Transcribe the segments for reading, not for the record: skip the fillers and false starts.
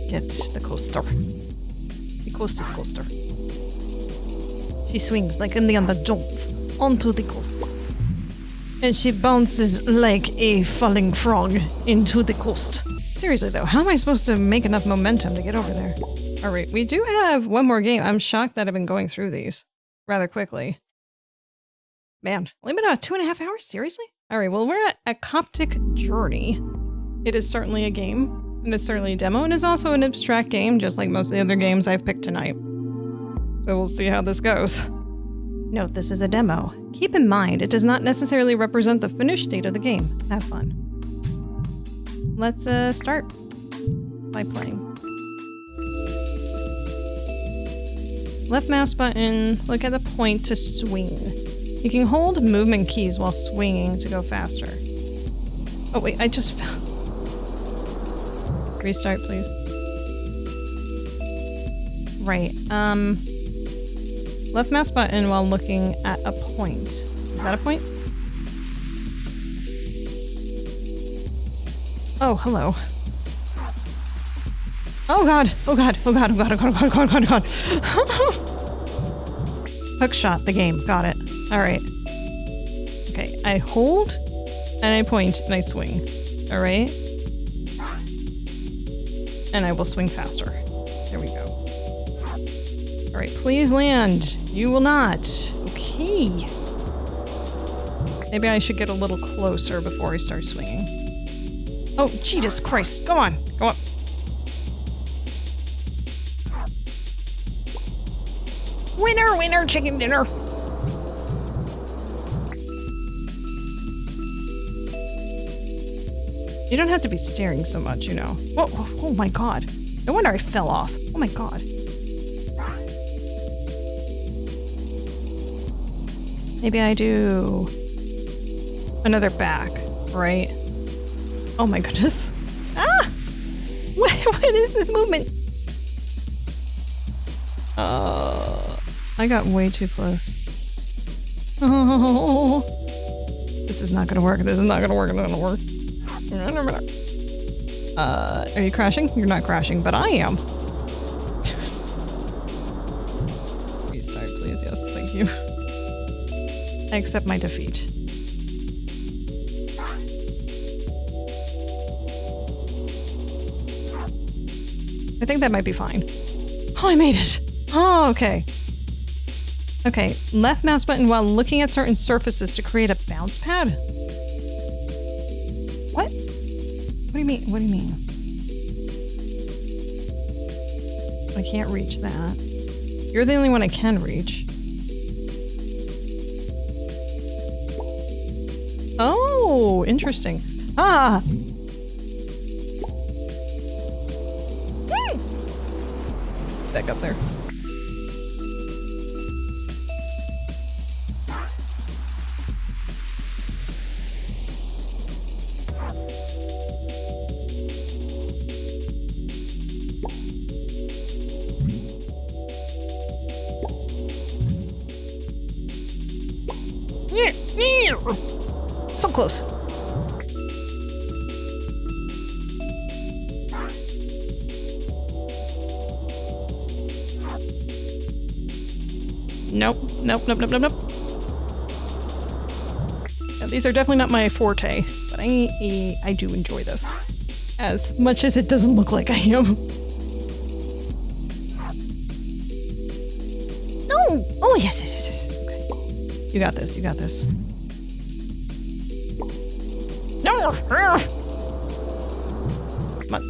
get the coaster. The coaster's coaster. She swings like Indiana Jones onto the coaster. And she bounces like a falling frog into the coast. Seriously though, how am I supposed to make enough momentum to get over there? Alright, we do have one more game. I'm shocked that I've been going through these rather quickly. Man, only been about 2.5 hours? Seriously? Alright, well we're at Icoptic Journey. It is certainly a game. It is certainly a demo, and it's also an abstract game, just like most of the other games I've picked tonight. So we'll see how this goes. Note, this is a demo. Keep in mind, it does not necessarily represent the finished state of the game. Have fun. Let's start by playing. Left mouse button, look at the point to swing. You can hold movement keys while swinging to go faster. Oh wait, I just fell. Restart, please. Right, left mouse button while looking at a point. Is that a point? Oh, hello. Oh god! Oh god! Oh god! Oh god! Oh god! Oh god! Oh god! Oh god! Oh god! Hook shot the game. Got it. Alright. Okay, I hold, and I point, and I swing. Alright? And I will swing faster. There we go. Alright, please land. You will not. Okay. Maybe I should get a little closer before I start swinging. Oh, Jesus Christ. Go on. Go up. Winner, winner, chicken dinner. You don't have to be staring so much, you know. Whoa, whoa, oh my god. No wonder I fell off. Oh my god. Maybe I do another back, right? Oh my goodness. Ah! What is this movement? I got way too close. Oh, this is not gonna work. This is not gonna work. It's not gonna work. Are you crashing? You're not crashing, but I am. Restart, please. Yes, thank you. I accept my defeat. I think that might be fine. Oh, I made it! Oh, okay. Okay, left mouse button while looking at certain surfaces to create a bounce pad? What? What do you mean? What do you mean? I can't reach that. You're the only one I can reach. Oh, interesting. Ah! Back up there. So close. Nope. Nope, nope, nope, nope, nope. Yeah, these are definitely not my forte, but I do enjoy this. As much as it doesn't look like I am. No! Oh, yes, yes, yes, yes. Okay. You got this, you got this. No! Come on.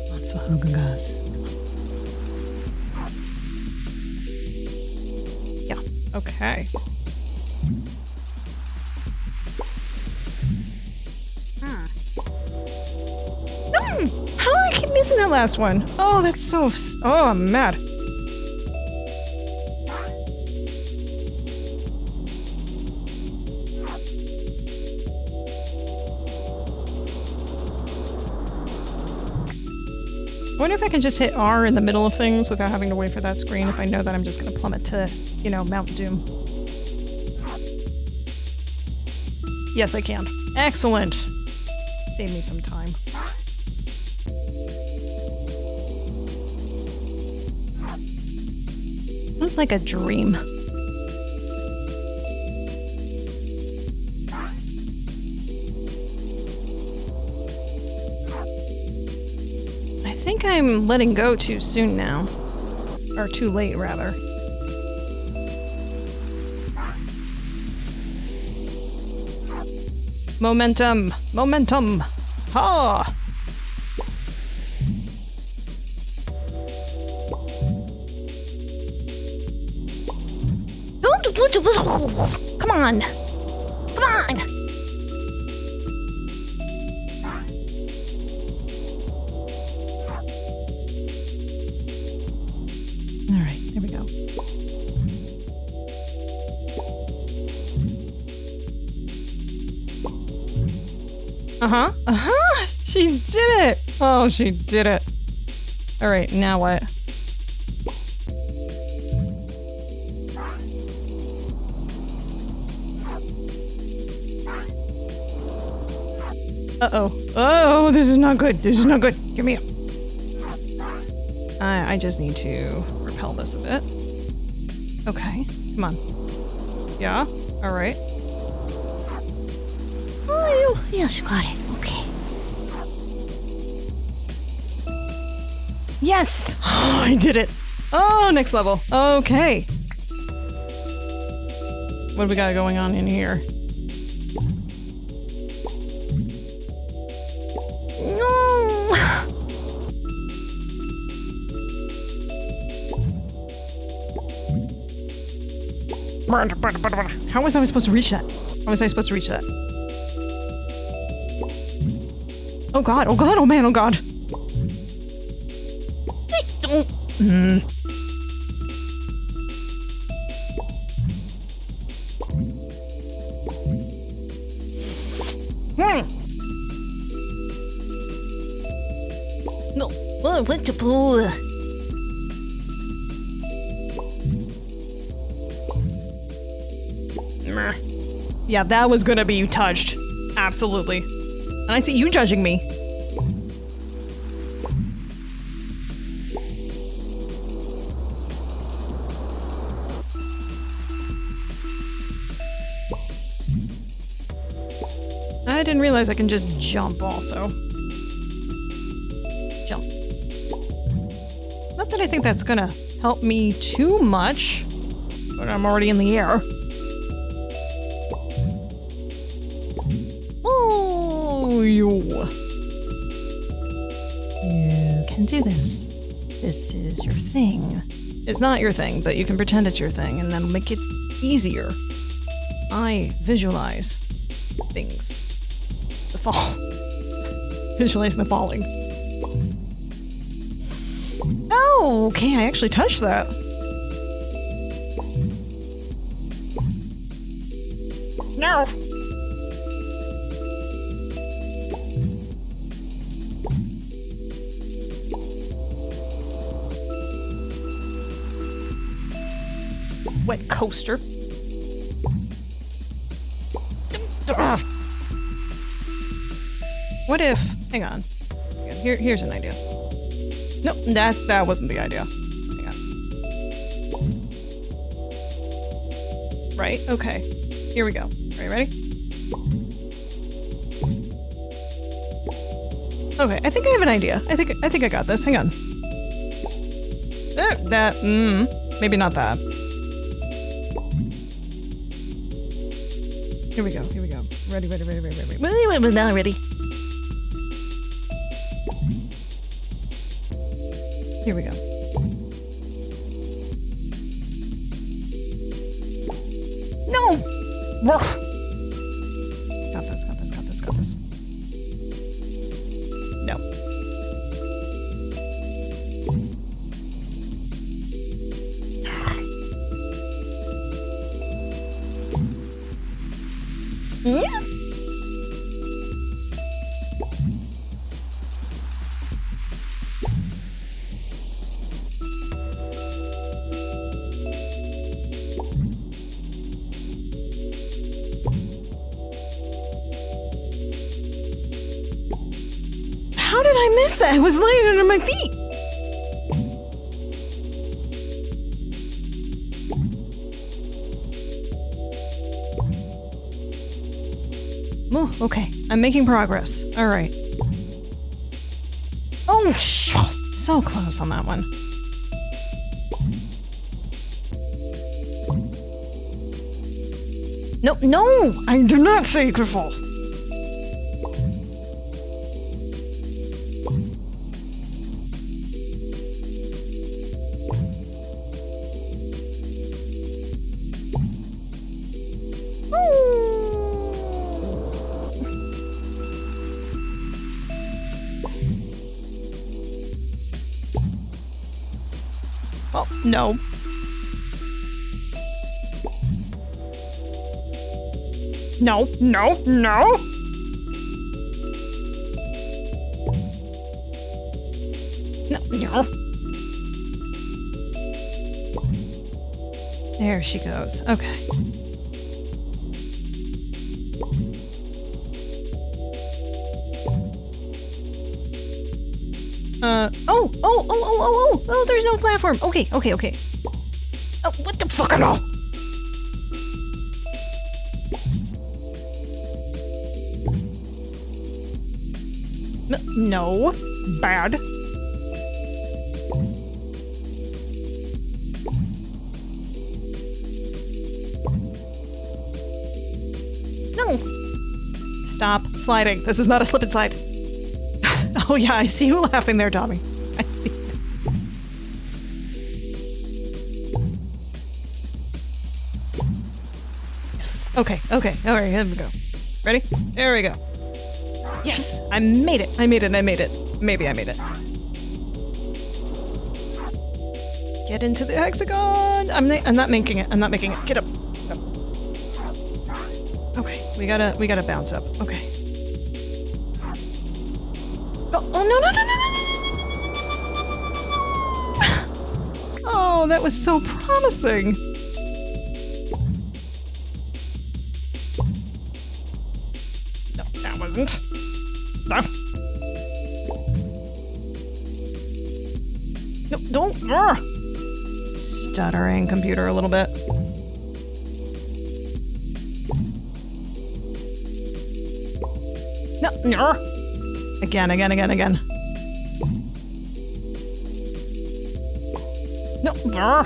Not for Hugagas. Yeah, okay. No! How do I keep missing that last one? Oh, that's so... Oh, I'm mad. I wonder if I can just hit R in the middle of things without having to wait for that screen if I know that I'm just going to plummet to, you know, Mount Doom. Yes, I can. Excellent. Save me some time. It was like a dream. I think I'm letting go too soon now. Or too late, rather. Momentum! Momentum! Ha! Come on! Come on! Alright, here we go. Uh-huh. Uh-huh! She did it! Oh, she did it. Alright, now what? Uh-oh. Oh, this is not good. This is not good. Give me a... I just need to repel this a bit. Okay. Come on. Yeah? Alright. Oh, yes, got it. Okay. Yes! Oh, I did it! Oh, next level. Okay. What do we got going on in here? No! How was I supposed to reach that? How was I supposed to reach that? Oh god, oh god, oh man, oh god. Don't. No, I want to pull. Yeah, that was gonna be touched. Absolutely. And I see you judging me. I didn't realize I can just jump also. Jump. Not that I think that's gonna help me too much, but I'm already in the air. Oh, you can do this. This is your thing. It's not your thing, but you can pretend it's your thing and then make it easier. I visualize things. The fall. Visualizing the falling. Oh, okay, I actually touched that. No! Wet coaster. What if... Hang on. Here's an idea. Nope, that wasn't the idea. Hang on. Right? Okay. Here we go. Are you ready? Okay, I think I have an idea. I think I got this. Hang on. Maybe not that. Here we go. Here we go. Ready. Wait, now ready. Here we go. No! Got this. No. Yeah. How did I miss that? It was laying under my feet. Oh, okay. I'm making progress. All right. Oh, so close on that one. No, no! I do not say careful. Oh, no. No, no, no! No, no. There she goes. Okay. Oh, there's no platform. Okay. Oh, what the fuck? No. No. Bad. No. Stop sliding. This is not a slip and slide. Oh yeah, I see you laughing there, Tommy. I see. Yes. Okay. All right, here we go. Ready? There we go. Yes! I made it. Maybe I made it. Get into the hexagon! I'm not making it. Get up. Okay, we gotta bounce up. Okay. Oh no! Oh, that was so promising. No, that wasn't. No. No, don't. Stuttering computer a little bit. No. Again. No.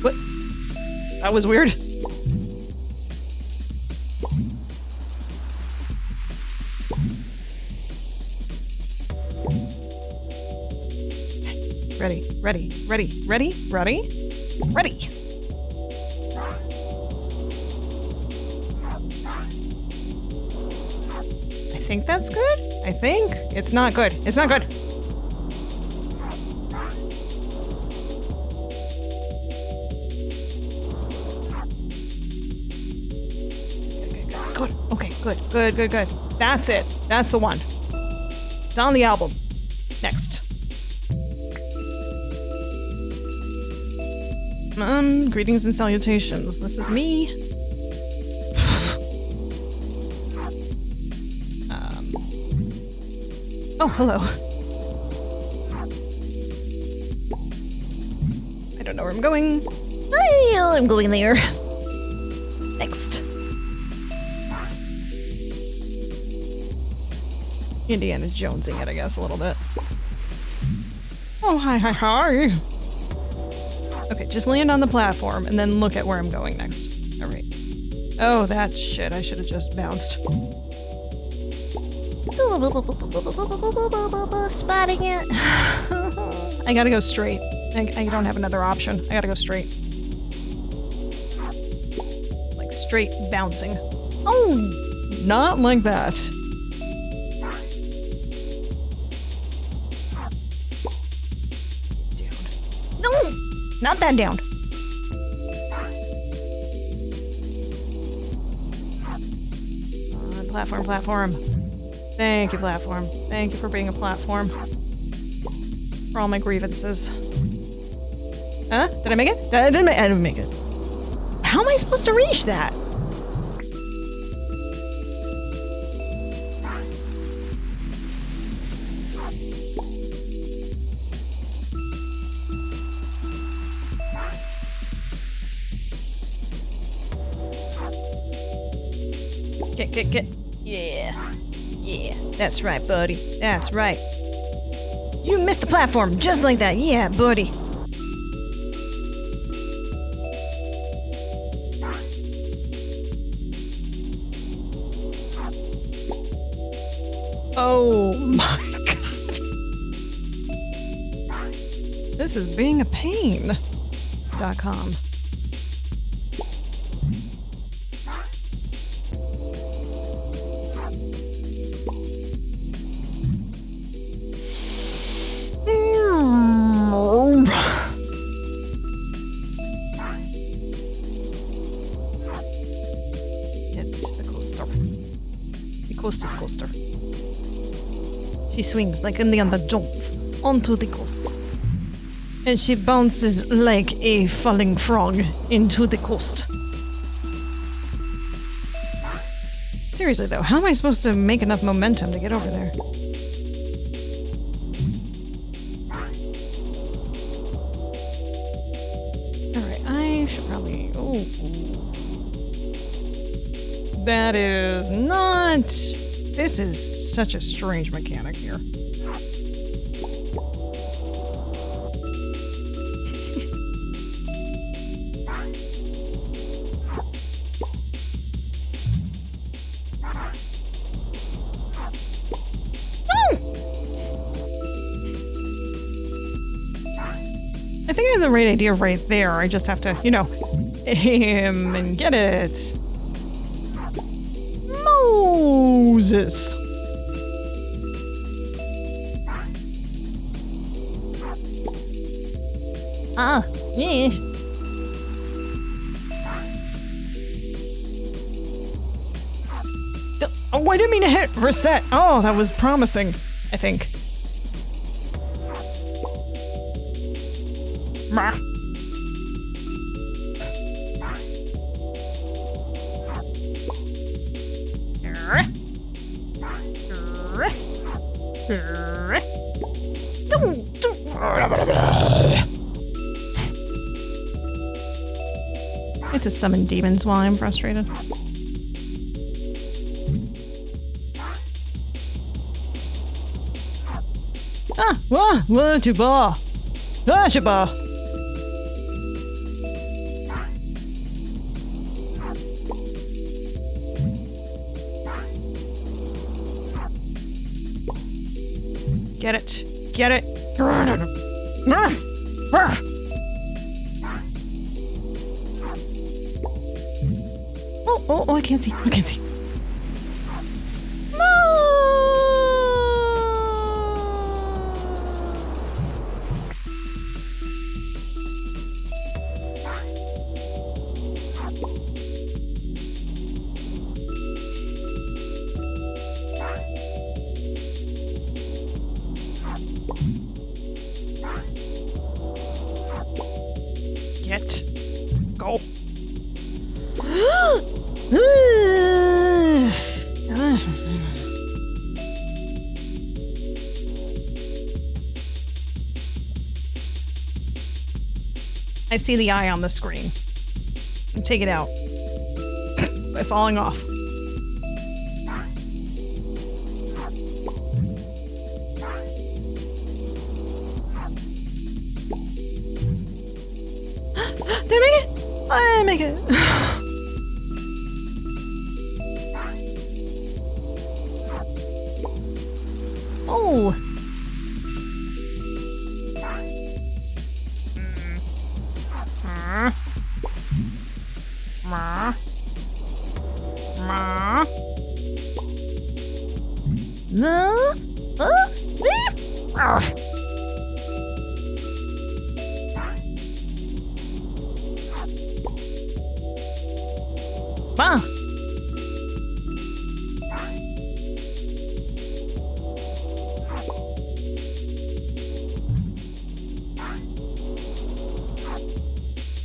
What? That was weird. Ready. I think that's good. I think. It's not good. It's not good. Good. Okay, good. That's it. That's the one. It's on the album. Next. Greetings and salutations. This is me. Oh, hello. I don't know where I'm going. I'm going there. Next. Indiana Jonesing it, I guess, a little bit. Oh, hi. Okay, just land on the platform and then look at where I'm going next. All right. Oh, that shit. I should have just bounced. Spotting it. I gotta go straight. I don't have another option. I gotta go straight. Like straight bouncing. Oh, not like that. No, Not that down. Platform. Thank you, platform. Thank you for being a platform. For all my grievances. Huh? Did I make it? I didn't make it. How am I supposed to reach that? Get. Yeah. Yeah. That's right, buddy. That's right. You missed the platform just like that. Yeah, buddy. Oh my god. This is being a pain.com. Coaster. She swings like Indiana Jones onto the coast. And she bounces like a falling frog into the coast. Seriously though, how am I supposed to make enough momentum to get over there? Alright, I should probably... Oh. That is not... This is such a strange mechanic here. I think I have the right idea right there. I just have to, you know, aim and get it. Moses. Ah, yeah. Oh, I didn't mean to hit reset. Oh, that was promising, I think. Mah. I have to summon demons while I'm frustrated. Chuba! Chuba! Get it. Get it. Oh, I can't see. I can't see. Get. Go. I see the eye on the screen. Take it out by falling off. Did I make it? I didn't make it. Oh.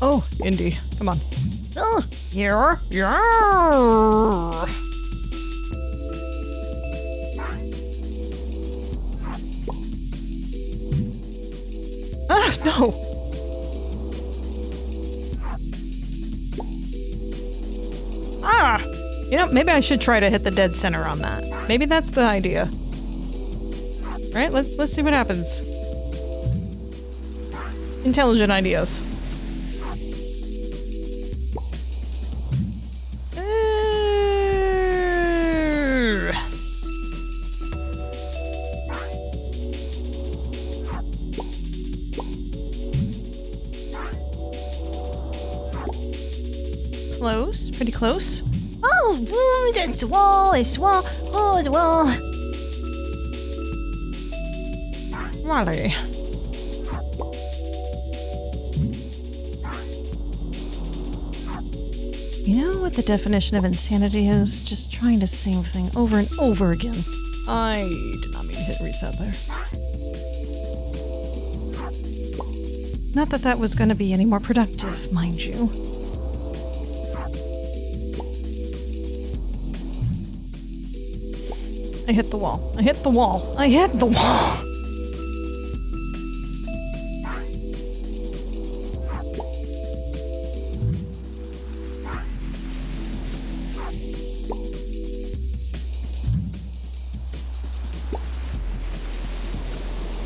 Oh, Indy, come on. Yeah. No. You know, maybe I should try to hit the dead center on that. Maybe that's the idea. Alright, let's see what happens. Intelligent ideas. Close, pretty close. Oh, it's wall, oh, it's wall. Raleigh. You know what the definition of insanity is? Just trying the same thing over and over again. I did not mean to hit reset there. Not that that was going to be any more productive, mind you. I hit the wall. I hit the wall. I hit the wall!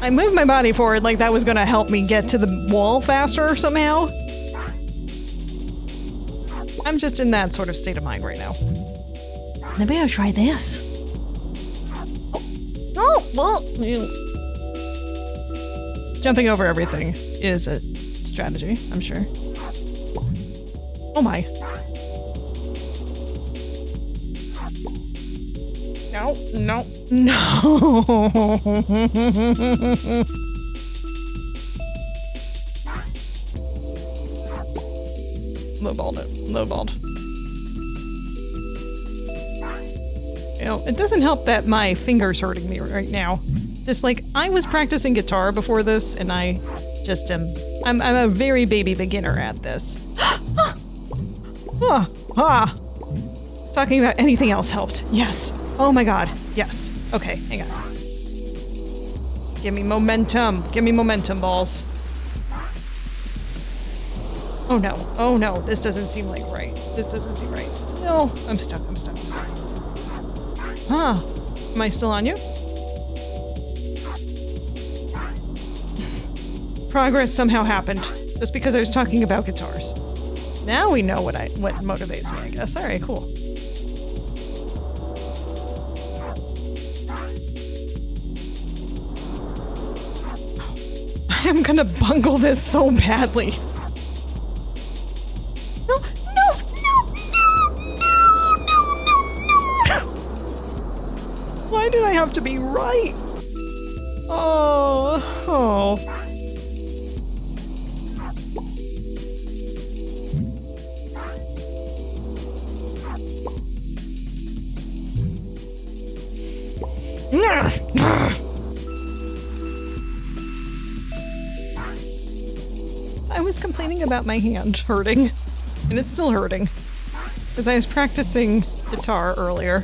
I moved my body forward like that was gonna help me get to the wall faster somehow. I'm just in that sort of state of mind right now. Maybe I'll try this. Oh, well. Jumping over everything is a strategy, I'm sure. Oh my. No, no, no. Lowballed it. Lowballed. You know, it doesn't help that my finger's hurting me right now. Just like, I was practicing guitar before this, and I just am... I'm a very baby beginner at this. Talking about anything else helped. Yes. Oh my god. Yes. Okay, hang on. Give me momentum. Give me momentum, balls. Oh no. Oh no. This doesn't seem like right. This doesn't seem right. No. I'm stuck. I'm stuck. I'm stuck. Huh. Am I still on you? Progress somehow happened. Just because I was talking about guitars. Now we know what motivates me, I guess. Alright, cool. I am gonna bungle this so badly. No, no, no, no, no, no, no. Why did I have to be right? Oh. I was complaining about my hand hurting, and it's still hurting, because I was practicing guitar earlier,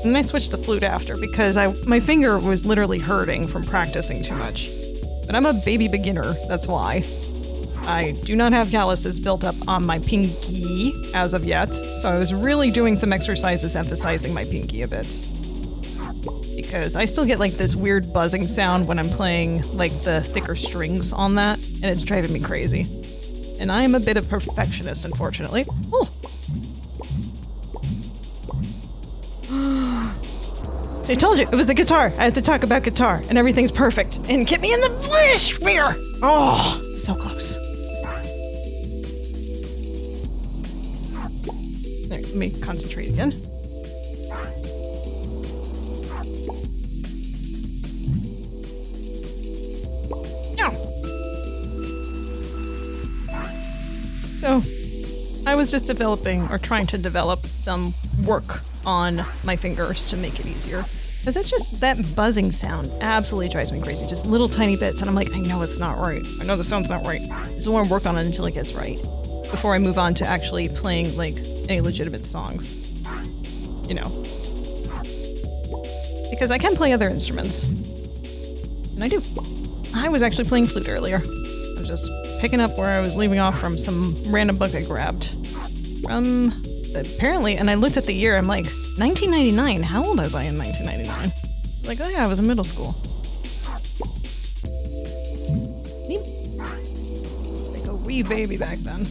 and then I switched to flute after because my finger was literally hurting from practicing too much. But I'm a baby beginner, that's why. I do not have calluses built up on my pinky as of yet, so I was really doing some exercises emphasizing my pinky a bit. Because I still get like this weird buzzing sound when I'm playing like the thicker strings on that, and it's driving me crazy. And I am a bit of a perfectionist, unfortunately. Oh. So I told you, it was the guitar. I had to talk about guitar, and everything's perfect. And get me in the sphere! Oh, so close. There, let me concentrate again. So, I was just developing, or trying to develop, some work on my fingers to make it easier. Because it's just, that buzzing sound absolutely drives me crazy. Just little tiny bits, and I'm like, I know it's not right. I know the sound's not right. I just want to work on it until it gets right. Before I move on to actually playing, like, any legitimate songs. You know. Because I can play other instruments. And I do. I was actually playing flute earlier. Just picking up where I was leaving off from some random book I grabbed from apparently, and I looked at the year, I'm like, 1999, how old was I in 1999? I was like, oh yeah, I was in middle school. Like a wee baby back then.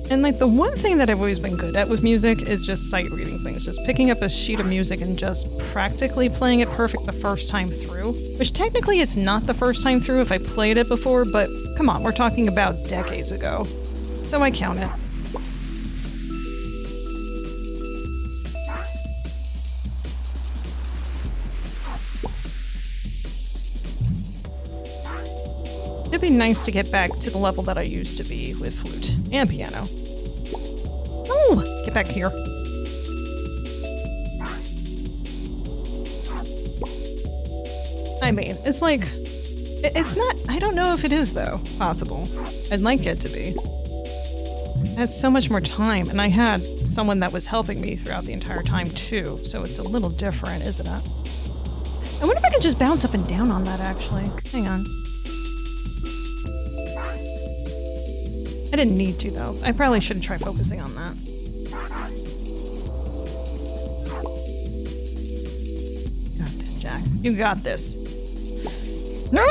And like the one thing that I've always been good at with music is just sight reading things, just picking up a sheet of music and just practically playing it perfect the first time through, which technically it's not the first time through if I played it before, but come on, we're talking about decades ago. So I count it. It'd be nice to get back to the level that I used to be with flute and piano. Oh, get back here. I mean, it's like, it's not, I don't know if it is though, possible. I'd like it to be. I had so much more time, and I had someone that was helping me throughout the entire time too, so it's a little different, isn't it? I wonder if I can just bounce up and down on that actually. Hang on. I didn't need to, though. I probably shouldn't try focusing on that. You got this, Jack. You got this. No!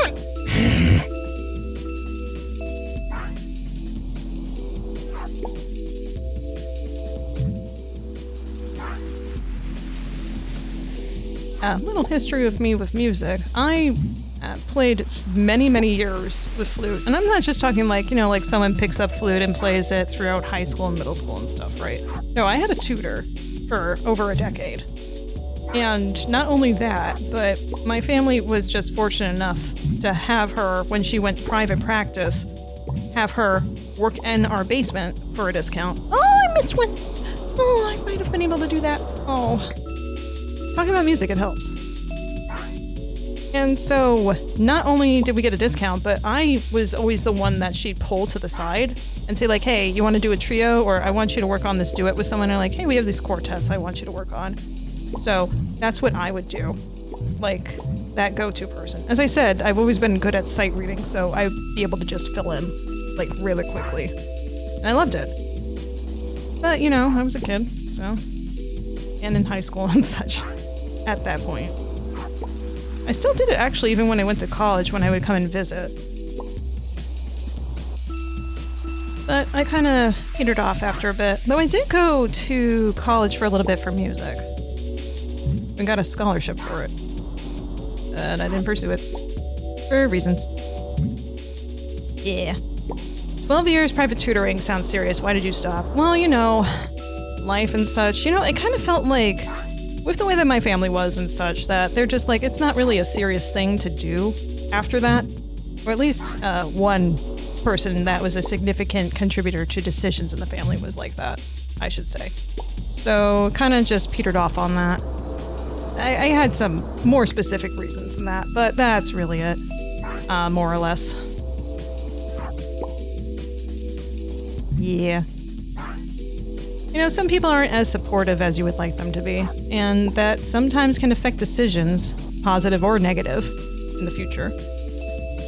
A little history of me with music. I played many, many years with flute. And I'm not just talking like, you know, like someone picks up flute and plays it throughout high school and middle school and stuff, right? No, I had a tutor for over a decade. And not only that, but my family was just fortunate enough to have her, when she went to private practice, have her work in our basement for a discount. Oh, I missed one! Oh, I might have been able to do that. Oh. Talking about music, it helps. And so, not only did we get a discount, but I was always the one that she'd pull to the side and say like, hey, you want to do a trio? Or I want you to work on this duet with someone. And like, hey, we have these quartets I want you to work on. So that's what I would do. Like, that go-to person. As I said, I've always been good at sight reading, so I'd be able to just fill in, like, really quickly. And I loved it. But, you know, I was a kid, so... And in high school and such. At that point. I still did it actually even when I went to college, when I would come and visit. But I kind of petered off after a bit. Though I did go to college for a little bit for music. And got a scholarship for it. And I didn't pursue it. For reasons. Yeah. 12 years private tutoring sounds serious. Why did you stop? Well, you know, life and such. You know, it kind of felt like... with the way that my family was and such, that they're just like, it's not really a serious thing to do after that. Or at least one person that was a significant contributor to decisions in the family was like that, I should say. So kind of just petered off on that. I had some more specific reasons than that, but that's really it, more or less. Yeah. You know, some people aren't as supportive as you would like them to be, and that sometimes can affect decisions, positive or negative, in the future.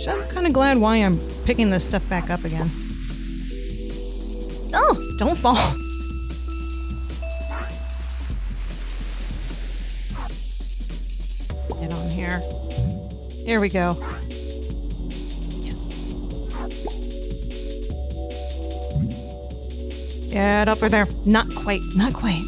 So I'm kind of glad why I'm picking this stuff back up again. Oh, don't fall. Get on here. Here we go. Get up there. Not quite. Not quite.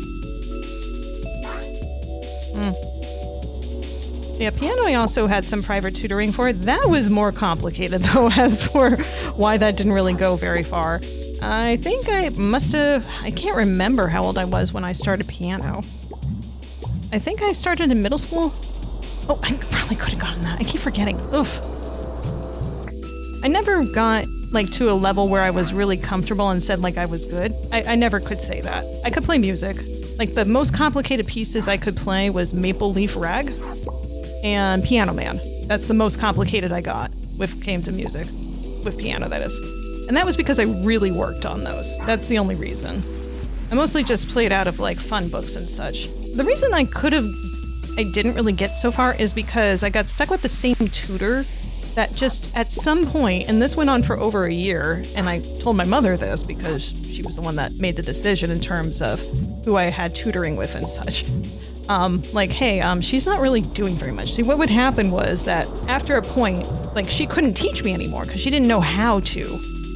Yeah, piano I also had some private tutoring for. That was more complicated, though, as for why that didn't really go very far. I think I must have... I can't remember how old I was when I started piano. I think I started in middle school. Oh, I probably could have gotten that. I keep forgetting. Oof. I never got... like to a level where I was really comfortable and said like I was good. I never could say that. I could play music. Like the most complicated pieces I could play was Maple Leaf Rag and Piano Man. That's the most complicated I got with came to music. With piano, that is. And that was because I really worked on those. That's the only reason. I mostly just played out of like fun books and such. The reason I didn't really get so far is because I got stuck with the same tutor that just at some point, and this went on for over a year, and I told my mother this because she was the one that made the decision in terms of who I had tutoring with and such. Like, hey, she's not really doing very much. See, what would happen was that after a point, like, she couldn't teach me anymore because she didn't know how to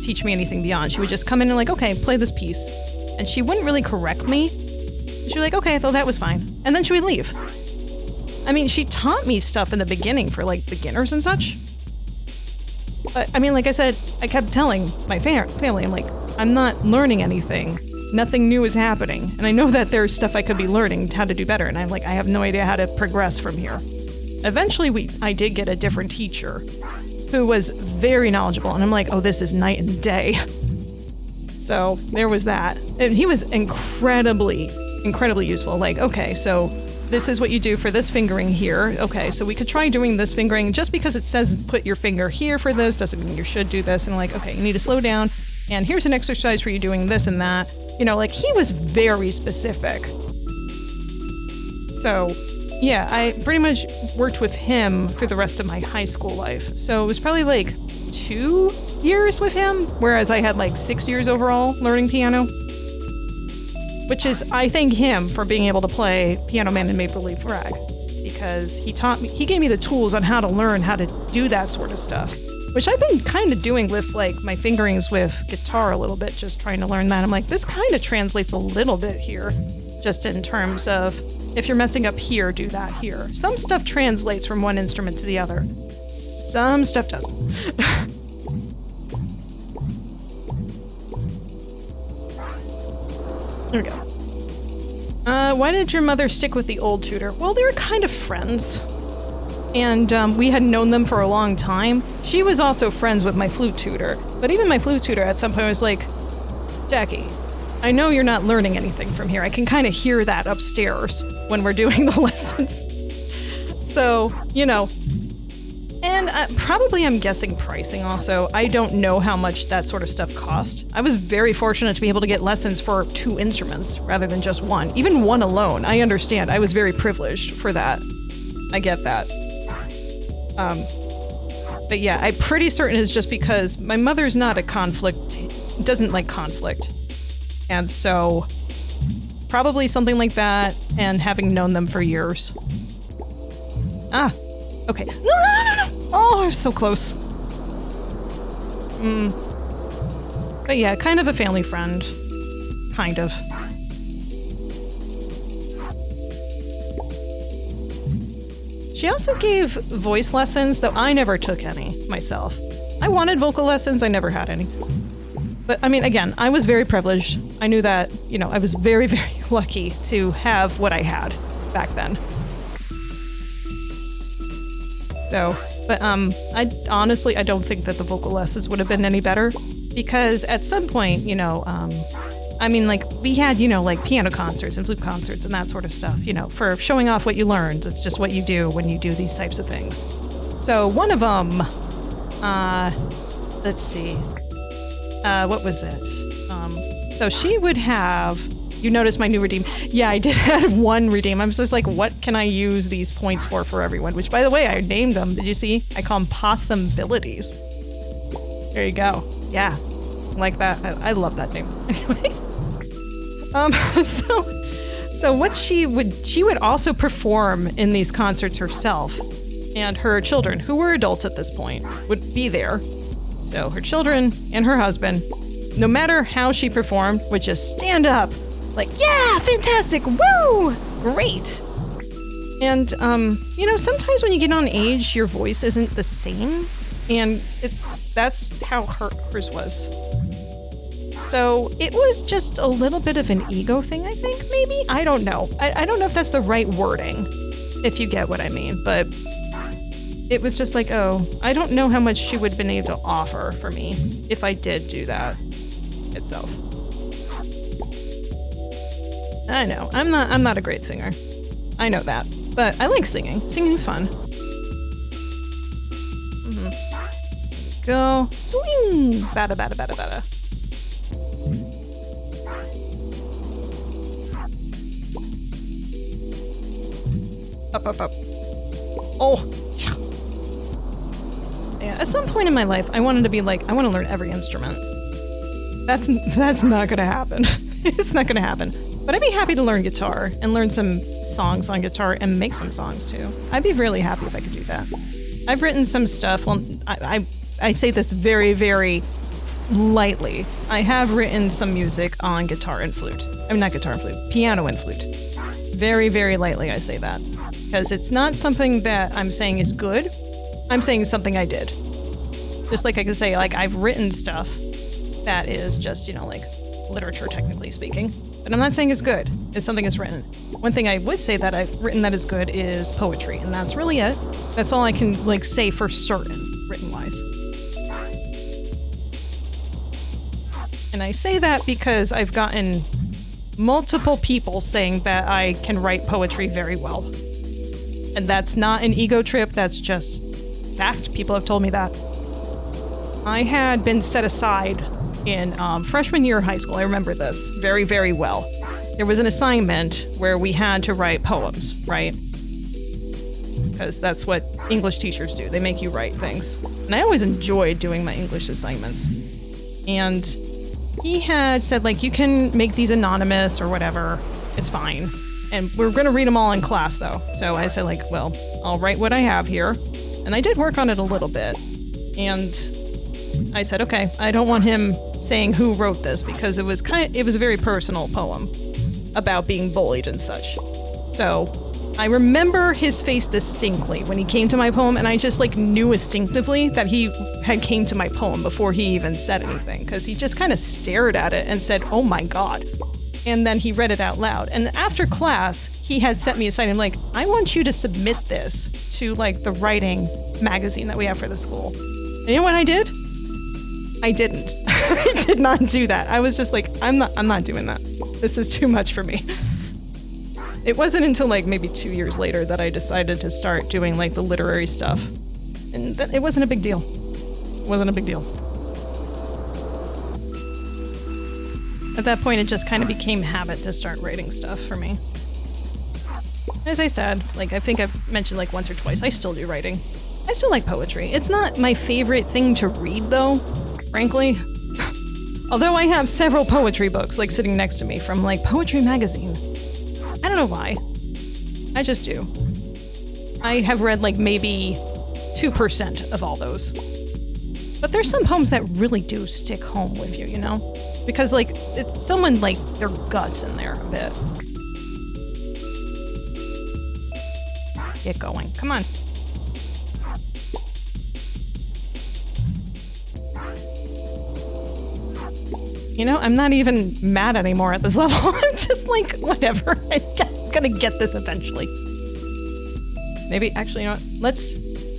teach me anything beyond. She would just come in and like, okay, play this piece. And she wouldn't really correct me. She'd be like, okay, well, that was fine. And then she would leave. I mean, she taught me stuff in the beginning for, like, beginners and such. But, I mean, like I said, I kept telling my family, I'm like, I'm not learning anything. Nothing new is happening. And I know that there's stuff I could be learning how to do better. And I'm like, I have no idea how to progress from here. Eventually, I did get a different teacher who was very knowledgeable. And I'm like, oh, this is night and day. So there was that. And he was incredibly useful. Like, okay, so this is what you do for this fingering here. Okay, so we could try doing this fingering. Just because it says put your finger here for this doesn't mean you should do this. And like, okay, you need to slow down. And here's an exercise for you doing this and that. You know, like, he was very specific. So, yeah, I pretty much worked with him for the rest of my high school life. So it was probably like 2 years with him, whereas I had like 6 years overall learning piano. Which is, I thank him for being able to play Piano Man and Maple Leaf Rag. Because he gave me the tools on how to learn how to do that sort of stuff. Which I've been kind of doing with, like, my fingerings with guitar a little bit, just trying to learn that. I'm like, this kind of translates a little bit here, just in terms of, if you're messing up here, do that here. Some stuff translates from one instrument to the other. Some stuff doesn't. There we go. Why did your mother stick with the old tutor? Well, they were kind of friends. And we had known them for a long time. She was also friends with my flute tutor. But even my flute tutor at some point was like, Jacki, I know you're not learning anything from here. I can kind of hear that upstairs when we're doing the lessons. So, you know. And probably I'm guessing pricing also. I don't know how much that sort of stuff cost. I was very fortunate to be able to get lessons for 2 instruments rather than just one. Even one alone, I understand. I was very privileged for that. I get that. But yeah, I'm pretty certain it's just because my mother's not a doesn't like conflict. And so probably something like that, and having known them for years. Ah, okay. No. Oh, I was so close. But yeah, kind of a family friend. Kind of. She also gave voice lessons, though I never took any myself. I wanted vocal lessons, I never had any. But I mean, again, I was very privileged. I knew that, you know, I was very, very lucky to have what I had back then. So, but I honestly, I don't think that the vocal lessons would have been any better, because at some point, you know, I mean, like, we had, you know, like, piano concerts and flute concerts and that sort of stuff, you know, for showing off what you learned. It's just what you do when you do these types of things. So one of them, let's see, what was it? So she would have, you notice my new redeem. Yeah, I did have one redeem. I'm just like, what can I use these points for everyone? Which, by the way, I named them. Did you see? I call them possibilities. There you go. Yeah, like that. I love that name. Anyway. So what she would also perform in these concerts herself, and her children, who were adults at this point, would be there. So her children and her husband, no matter how she performed, would just stand up, like, yeah, fantastic, woo, great. And, you know, sometimes when you get on age, your voice isn't the same, and that's how hers was. So it was just a little bit of an ego thing, I think, maybe? I don't know. I don't know if that's the right wording, if you get what I mean, but it was just like, oh, I don't know how much she would have been able to offer for me if I did do that itself. I know, I'm not a great singer. I know that, but I like singing. Singing's fun. Go, swing, bada bada bada bada. Up. Oh, Yeah, at some point in my life, I wanted to be like, I want to learn every instrument. That's not gonna happen. It's not gonna happen. But I'd be happy to learn guitar and learn some songs on guitar and make some songs too. I'd be really happy if I could do that. I've written some stuff. Well, I say this very, very lightly. I have written some music on guitar and flute. I mean, not guitar and flute, piano and flute. Very, very lightly I say that. Because it's not something that I'm saying is good. I'm saying it's something I did. Just like I could say, like, I've written stuff that is just, like, literature, technically speaking. But I'm not saying it's good. It's something that's written. One thing I would say that I've written that is good is poetry, and that's really it. That's all I can, like, say for certain, written-wise. And I say that because I've gotten multiple people saying that I can write poetry very well. And that's not an ego trip, that's just fact. People have told me that. I had been set aside in freshman year of high school. I remember this very, very well. There was an assignment where we had to write poems, right? Because that's what English teachers do. They make you write things. And I always enjoyed doing my English assignments. And he had said, like, you can make these anonymous or whatever. It's fine. And we're going to read them all in class, though. So I said, like, well, I'll write what I have here. And I did work on it a little bit. And I said, okay, I don't want him saying who wrote this because it was a very personal poem about being bullied and such. So I remember his face distinctly when he came to my poem, and I just, like, knew instinctively that he had came to my poem before he even said anything, because he just kind of stared at it and said, oh my god. And then he read it out loud. And after class, he had set me aside and like, I want you to submit this to, like, the writing magazine that we have for the school. And you know what I did? I didn't. I did not do that. I was just like, I'm not doing that. This is too much for me. It wasn't until, like, maybe 2 years later that I decided to start doing, like, the literary stuff. And it wasn't a big deal. It wasn't a big deal. At that point, it just kind of became habit to start writing stuff for me. As I said, like, I think I've mentioned, like, once or twice, I still do writing. I still like poetry. It's not my favorite thing to read, though, frankly. Although I have several poetry books, like, sitting next to me from, like, Poetry Magazine. I don't know why. I just do. I have read, like, maybe 2% of all those. But there's some poems that really do stick home with you, you know? Because, like, it's someone, like, their guts in there a bit. Get going. Come on. You know, I'm not even mad anymore at this level. I'm just like, whatever. I'm gonna get this eventually. Maybe, actually, you know what? Let's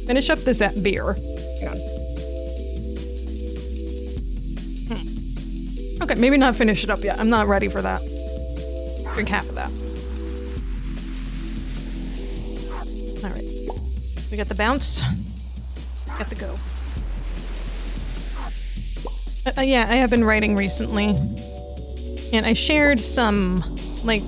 finish up this beer. Hang on. Okay, maybe not finish it up yet. I'm not ready for that. Drink half of that. Alright. We got the bounce. Got the go. Yeah, I have been writing recently. And I shared some, like,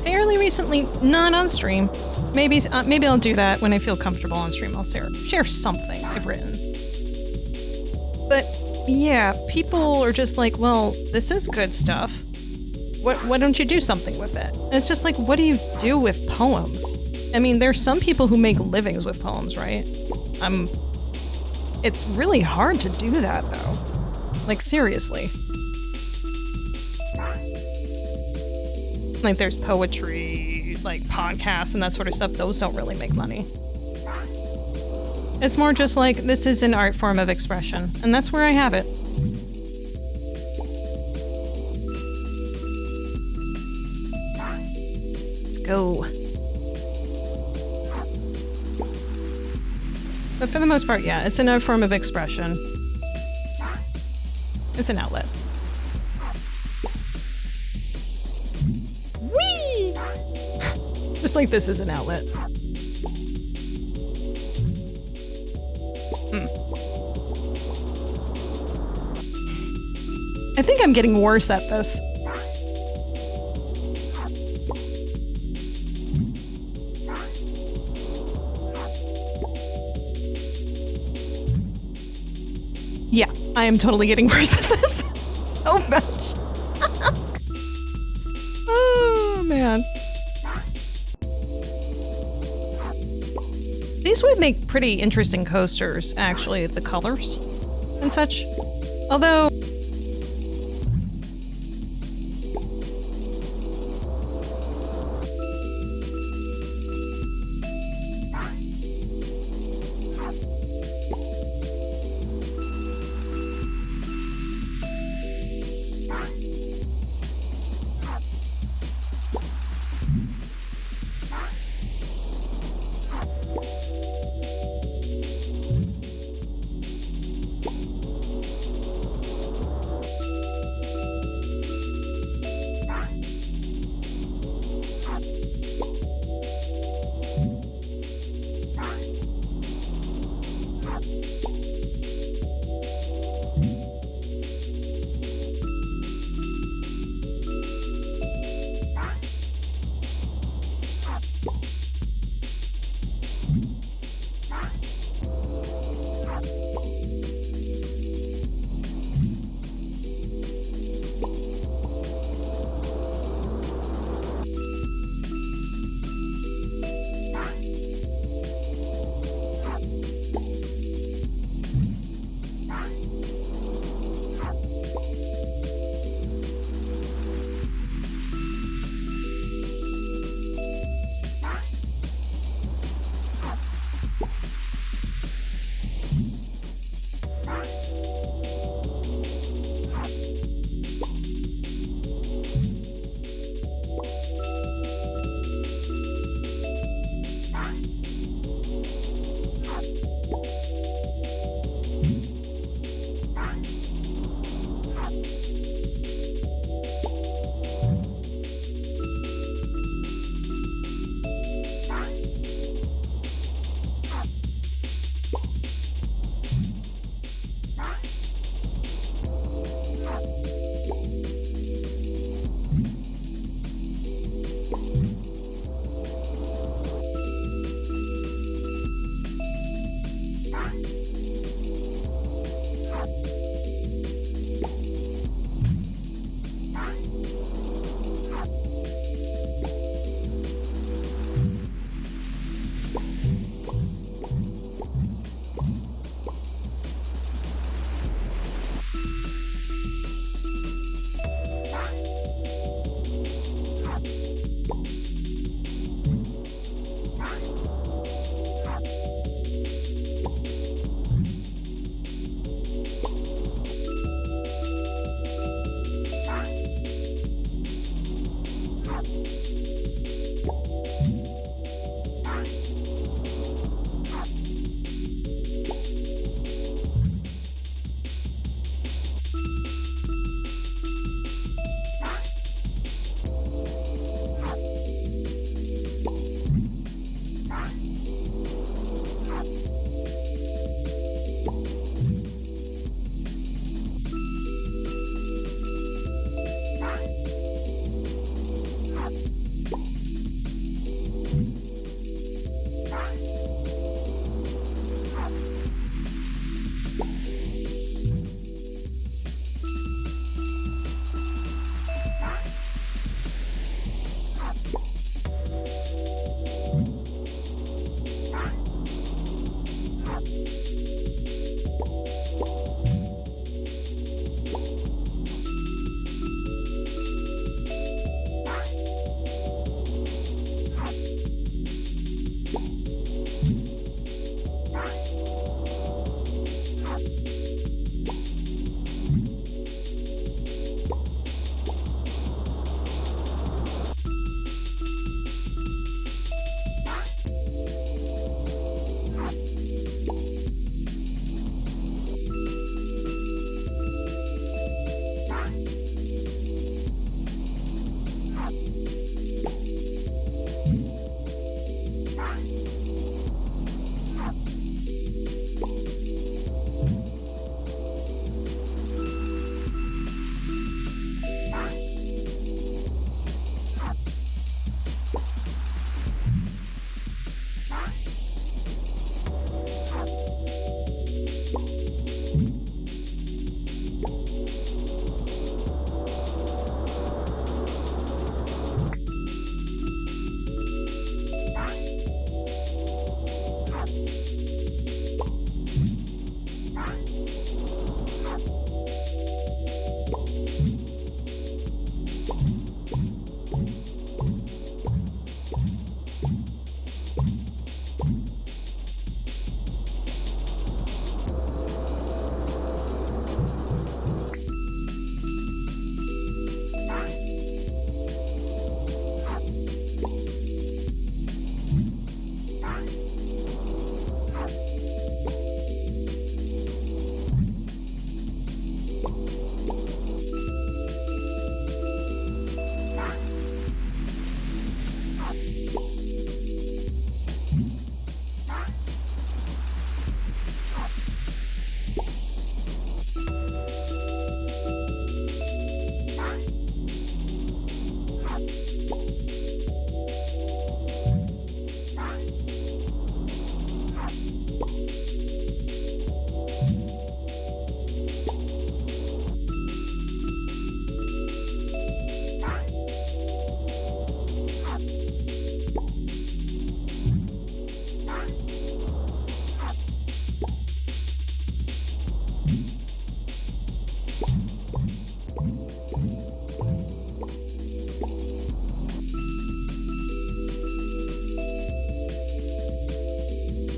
fairly recently, not on stream. Maybe I'll do that when I feel comfortable on stream. I'll share something I've written. But yeah, people are just like, well, this is good stuff. Why don't you do something with it? And it's just like, what do you do with poems? I mean, there's some people who make livings with poems, right? It's really hard to do that, though. Like, seriously. Like, there's poetry, like, podcasts and that sort of stuff. Those don't really make money. It's more just like, this is an art form of expression. And that's where I have it. Let's go. But for the most part, yeah, it's an art form of expression. It's an outlet. Whee! Just like this is an outlet. I think I'm getting worse at this. Yeah, I am totally getting worse at this. So much. Oh, man. These would make pretty interesting coasters, actually, the colors and such. Although...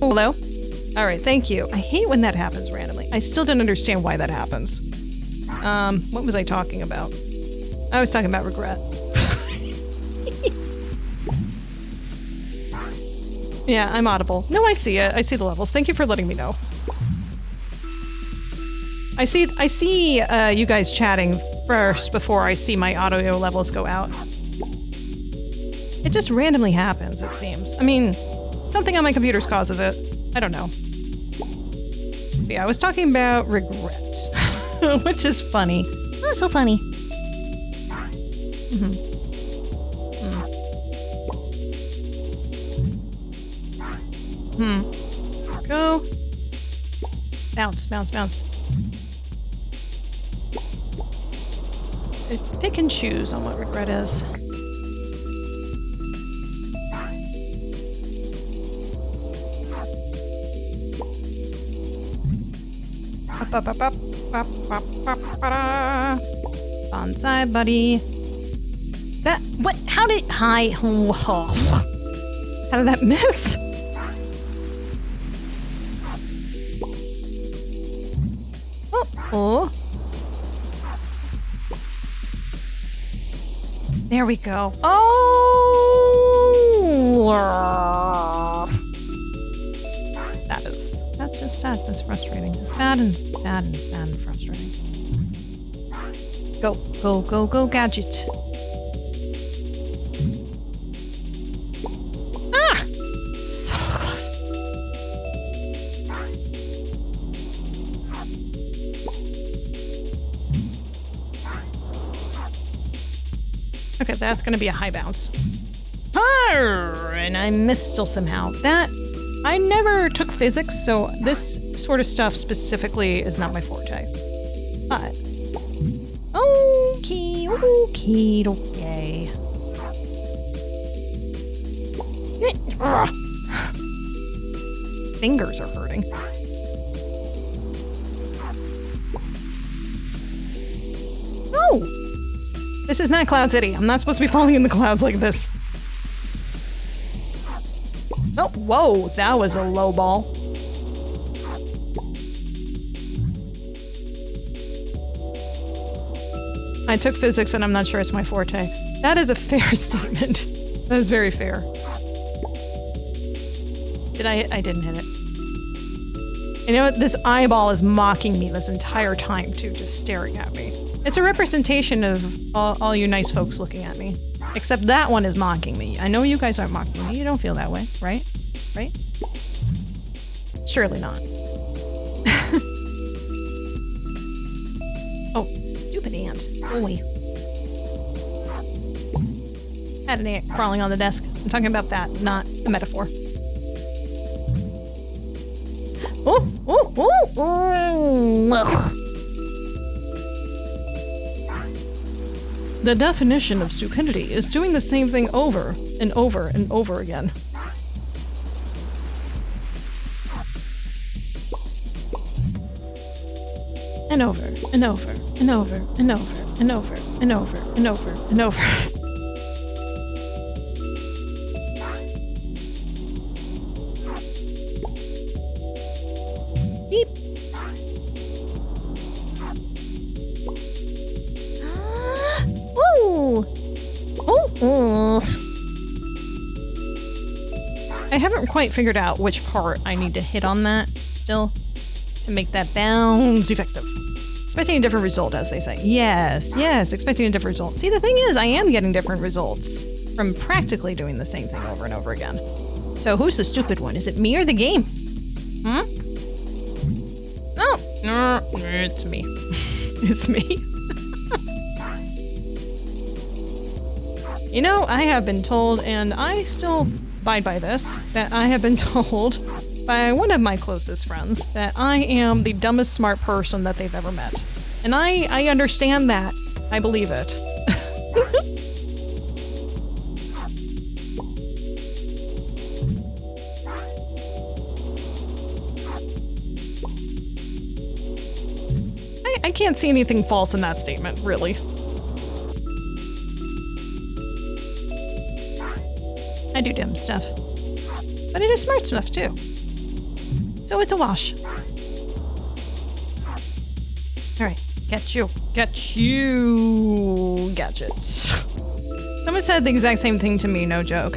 Hello? All right, thank you. I hate when that happens randomly. I still don't understand why that happens. What was I talking about? I was talking about regret. Yeah, I'm audible. No, I see it. I see the levels. Thank you for letting me know. I see you guys chatting first before I see my audio levels go out. It just randomly happens, it seems. I mean, something on my computer's causes it. I don't know. But yeah, I was talking about regret, which is funny. Oh, so funny. Go. Bounce, bounce, bounce. I pick and choose on what regret is. Bonsai, buddy. That, what, how did, hi, whoa. How did that miss? Oh. There we go. Oh! That's just sad. That's frustrating. It's bad and sad and sad and frustrating. Go, go, go, go, gadget. Ah! So close. Okay, that's gonna be a high bounce. Arr, and I missed still somehow. That, I never took physics, so this sort of stuff specifically is not my forte. But, okay, okay. Fingers are hurting. No! This is not Cloud City. I'm not supposed to be falling in the clouds like this. Oh, whoa, that was a low ball. I took physics and I'm not sure it's my forte. That is a fair statement. That is very fair. I didn't hit it. You know what? This eyeball is mocking me this entire time, too, just staring at me. It's a representation of all you nice folks looking at me. Except that one is mocking me. I know you guys aren't mocking me. You don't feel that way, right? Right? Surely not. Oh, stupid ant. Holy. Had an ant crawling on the desk. I'm talking about that, not a metaphor. Oh, oh, oh, oh. The definition of stupidity is doing the same thing over and over and over again. And over and over and over and over and over and over and over and over. Beep. Woo! Oh. I haven't quite figured out which part I need to hit on that still to make that bounce effective. Expecting a different result, as they say. Yes, yes, expecting a different result. See, the thing is, I am getting different results from practically doing the same thing over and over again. So who's the stupid one? Is it me or the game? Hmm? No, it's me. It's me. You know, I have been told, and I still abide by this, that I have been told by one of my closest friends that I am the dumbest smart person that they've ever met. And I understand that. I believe it. I can't see anything false in that statement, really. I do dumb stuff. But I do smart stuff, too. So it's a wash. Alright, get you. Get you, gadget. Someone said the exact same thing to me, no joke.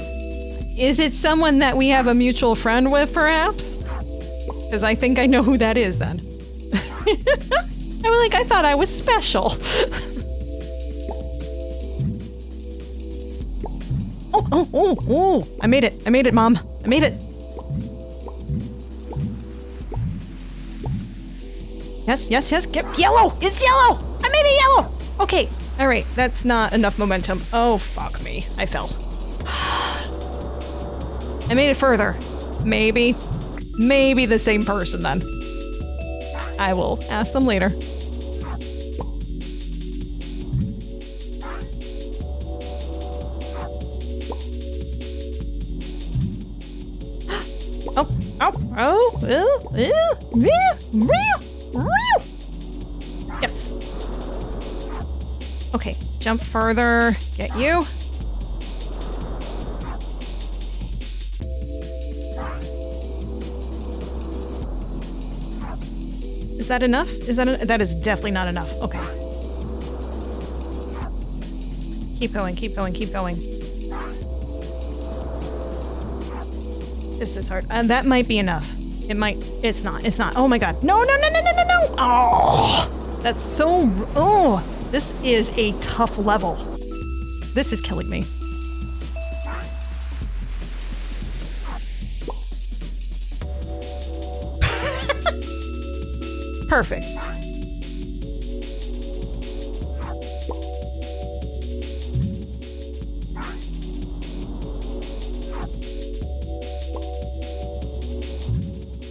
Is it someone that we have a mutual friend with, perhaps? Because I think I know who that is, then. I'm like, I thought I was special. Oh. I made it, Mom. I made it. Yes. Get yellow. It's yellow. I made it yellow. Okay. All right. That's not enough momentum. Oh, fuck me. I fell. I made it further. Maybe the same person then. I will ask them later. Yes. Okay, jump further. Get you. Is that enough? That is definitely not enough. Okay. Keep going. This is hard. That might be enough. It's not. Oh my god. No. Oh, that's so, this is a tough level. This is killing me. Perfect.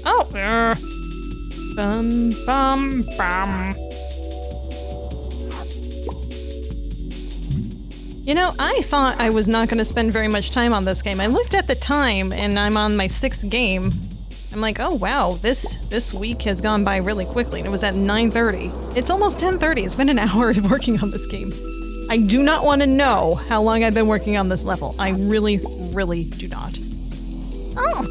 Oh, bum. You know, I thought I was not going to spend very much time on this game. I looked at the time, and I'm on my 6th game. I'm like, oh wow, this week has gone by really quickly, and it was at 9:30. It's almost 10:30. It's been an hour working on this game. I do not want to know how long I've been working on this level. I really do not. Oh.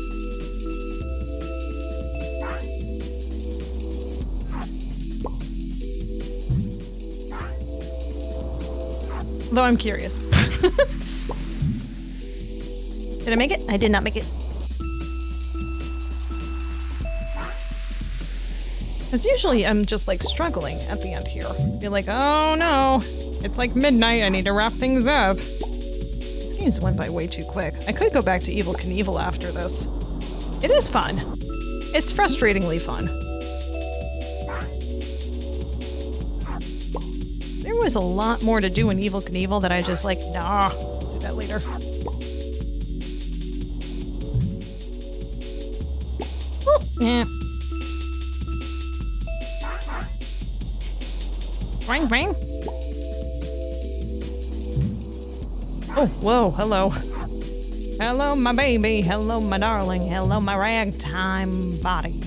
Though I'm curious. Did I make it? I did not make it. Because usually I'm just like struggling at the end here. Be like, oh no, it's like midnight, I need to wrap things up. This game's went by way too quick. I could go back to Evel Knievel after this. It is fun. It's frustratingly fun. There was a lot more to do in Evel Knievel that I just like, nah, do that later. Oh, yeah. Bang. Oh, whoa, hello. Hello, my baby. Hello, my darling. Hello, my ragtime body.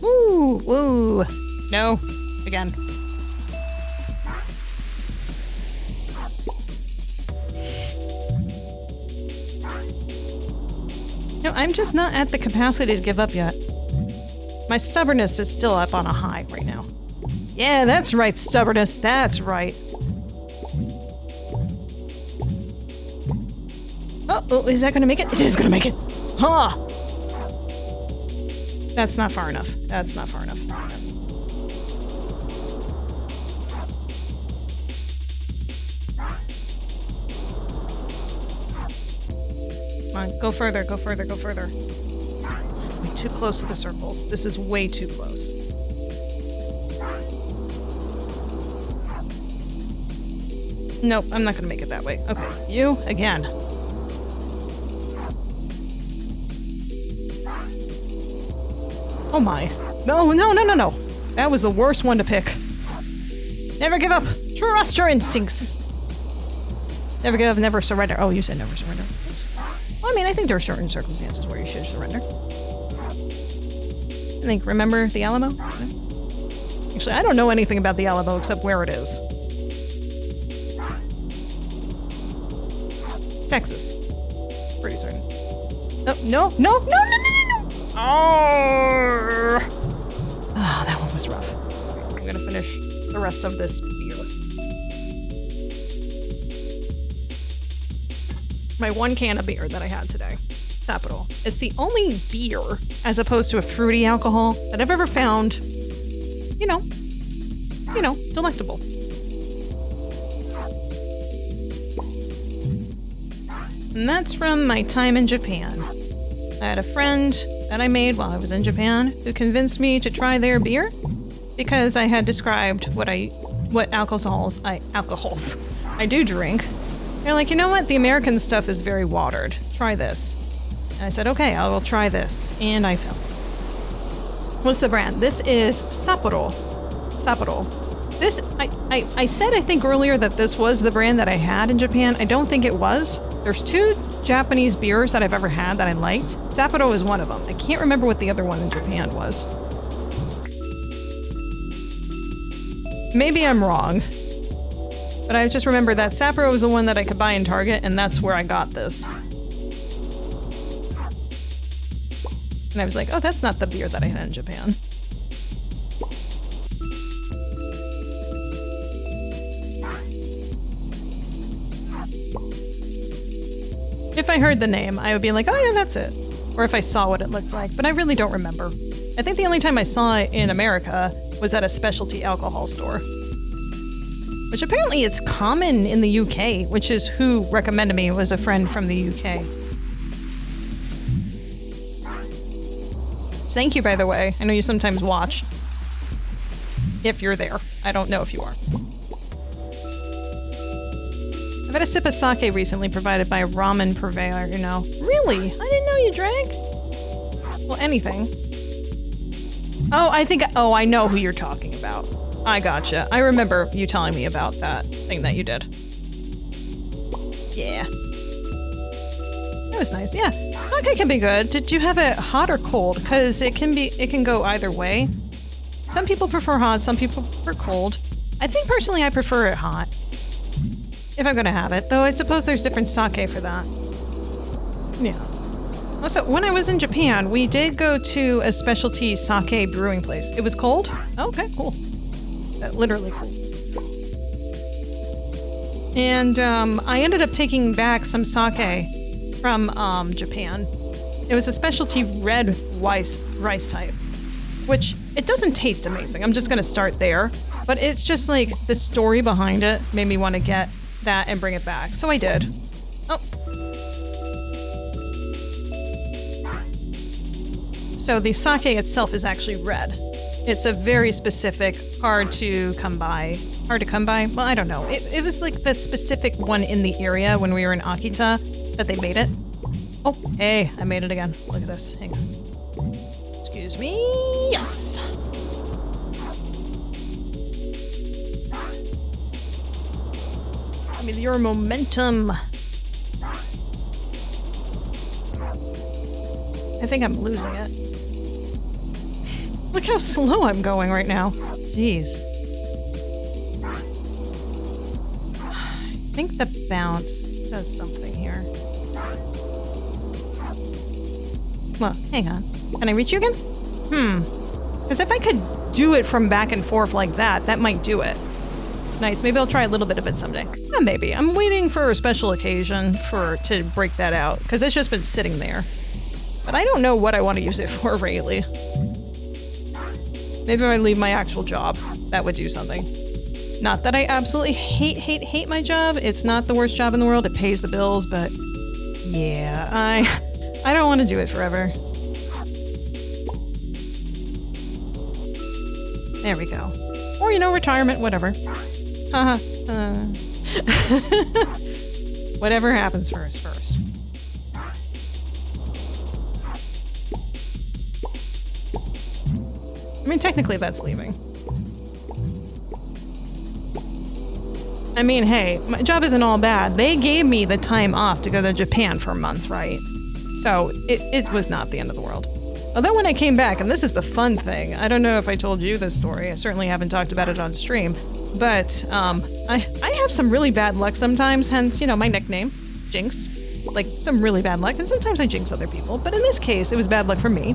Woo. No. Again. No, I'm just not at the capacity to give up yet. My stubbornness is still up on a high right now. Yeah, that's right, stubbornness. That's right. Oh, is that gonna make it? It is gonna make it. Huh. That's not far enough. That's not far enough. Come on, go further. Way too close to the circles. This is way too close. Nope, I'm not gonna make it that way. Okay, you again. Oh my. No. That was the worst one to pick. Never give up. Trust your instincts. Never give up, never surrender. Oh, you said never surrender. Well, I mean, I think there are certain circumstances where you should surrender. Like, remember the Alamo? Actually, I don't know anything about the Alamo except where it is. Texas. Pretty certain. Oh, no. Oh! Ah, that one was rough. I'm gonna finish the rest of this beer. My 1 can of beer that I had today. Sapporo. It's the only beer, as opposed to a fruity alcohol, that I've ever found, delectable. And that's from my time in Japan. I had a friend that I made while I was in Japan who convinced me to try their beer because I had described what alcohols I do drink. They're like, you know what? The American stuff is very watered. Try this. And I said, okay, I will try this. And I fell. What's the brand? This is Sapporo. This, I said, I think earlier that this was the brand that I had in Japan. I don't think it was. There's 2 Japanese beers that I've ever had that I liked. Sapporo is one of them. I can't remember what the other one in Japan was. Maybe I'm wrong. But I just remember that Sapporo was the one that I could buy in Target, and that's where I got this. And I was like, oh, that's not the beer that I had in Japan. If I heard the name, I would be like, oh yeah, that's it. Or if I saw what it looked like, but I really don't remember. I think the only time I saw it in America was at a specialty alcohol store. Which apparently it's common in the UK, which is who recommended me, was a friend from the UK. Thank you, by the way. I know you sometimes watch. If you're there. I don't know if you are. I've had a sip of sake recently provided by a ramen purveyor, Really? I didn't know you drank? Well, anything. Oh, I know who you're talking about. I gotcha. I remember you telling me about that thing that you did. Yeah. That was nice, yeah. Sake can be good. Did you have it hot or cold? Because it can go either way. Some people prefer hot, some people prefer cold. I think personally I prefer it hot. If I'm gonna have it, though I suppose there's different sake for that. Yeah. Also, when I was in Japan, we did go to a specialty sake brewing place. It was cold? Okay, cool. Literally cool. And I ended up taking back some sake from Japan. It was a specialty red rice type, which it doesn't taste amazing. I'm just gonna start there. But it's just like the story behind it made me want to get that and bring it back. So I did. Oh. So the sake itself is actually red. It's a very specific, hard to come by. Well, I don't know. It was like the specific one in the area when we were in Akita that they made it. Oh, hey, I made it again. Look at this. Hang on. Excuse me. Yes. Give me your momentum. I think I'm losing it. Look how slow I'm going right now. Jeez. I think the bounce does something here. Well, hang on. Can I reach you again? Because if I could do it from back and forth like that, that might do it. Nice. Maybe I'll try a little bit of it someday. Yeah, maybe. I'm waiting for a special occasion to break that out, because it's just been sitting there. But I don't know what I want to use it for, really. Maybe if I leave my actual job, that would do something. Not that I absolutely hate my job. It's not the worst job in the world. It pays the bills, but yeah, I don't want to do it forever. There we go. Or, retirement, whatever. Haha. Whatever happens first. I mean, technically that's leaving. I mean, hey, my job isn't all bad. They gave me the time off to go to Japan for a month, right? So it was not the end of the world. Although when I came back, and this is the fun thing, I don't know if I told you this story, I certainly haven't talked about it on stream, but I have some really bad luck sometimes, hence, my nickname, Jinx. Like, some really bad luck, and sometimes I jinx other people, but in this case, it was bad luck for me.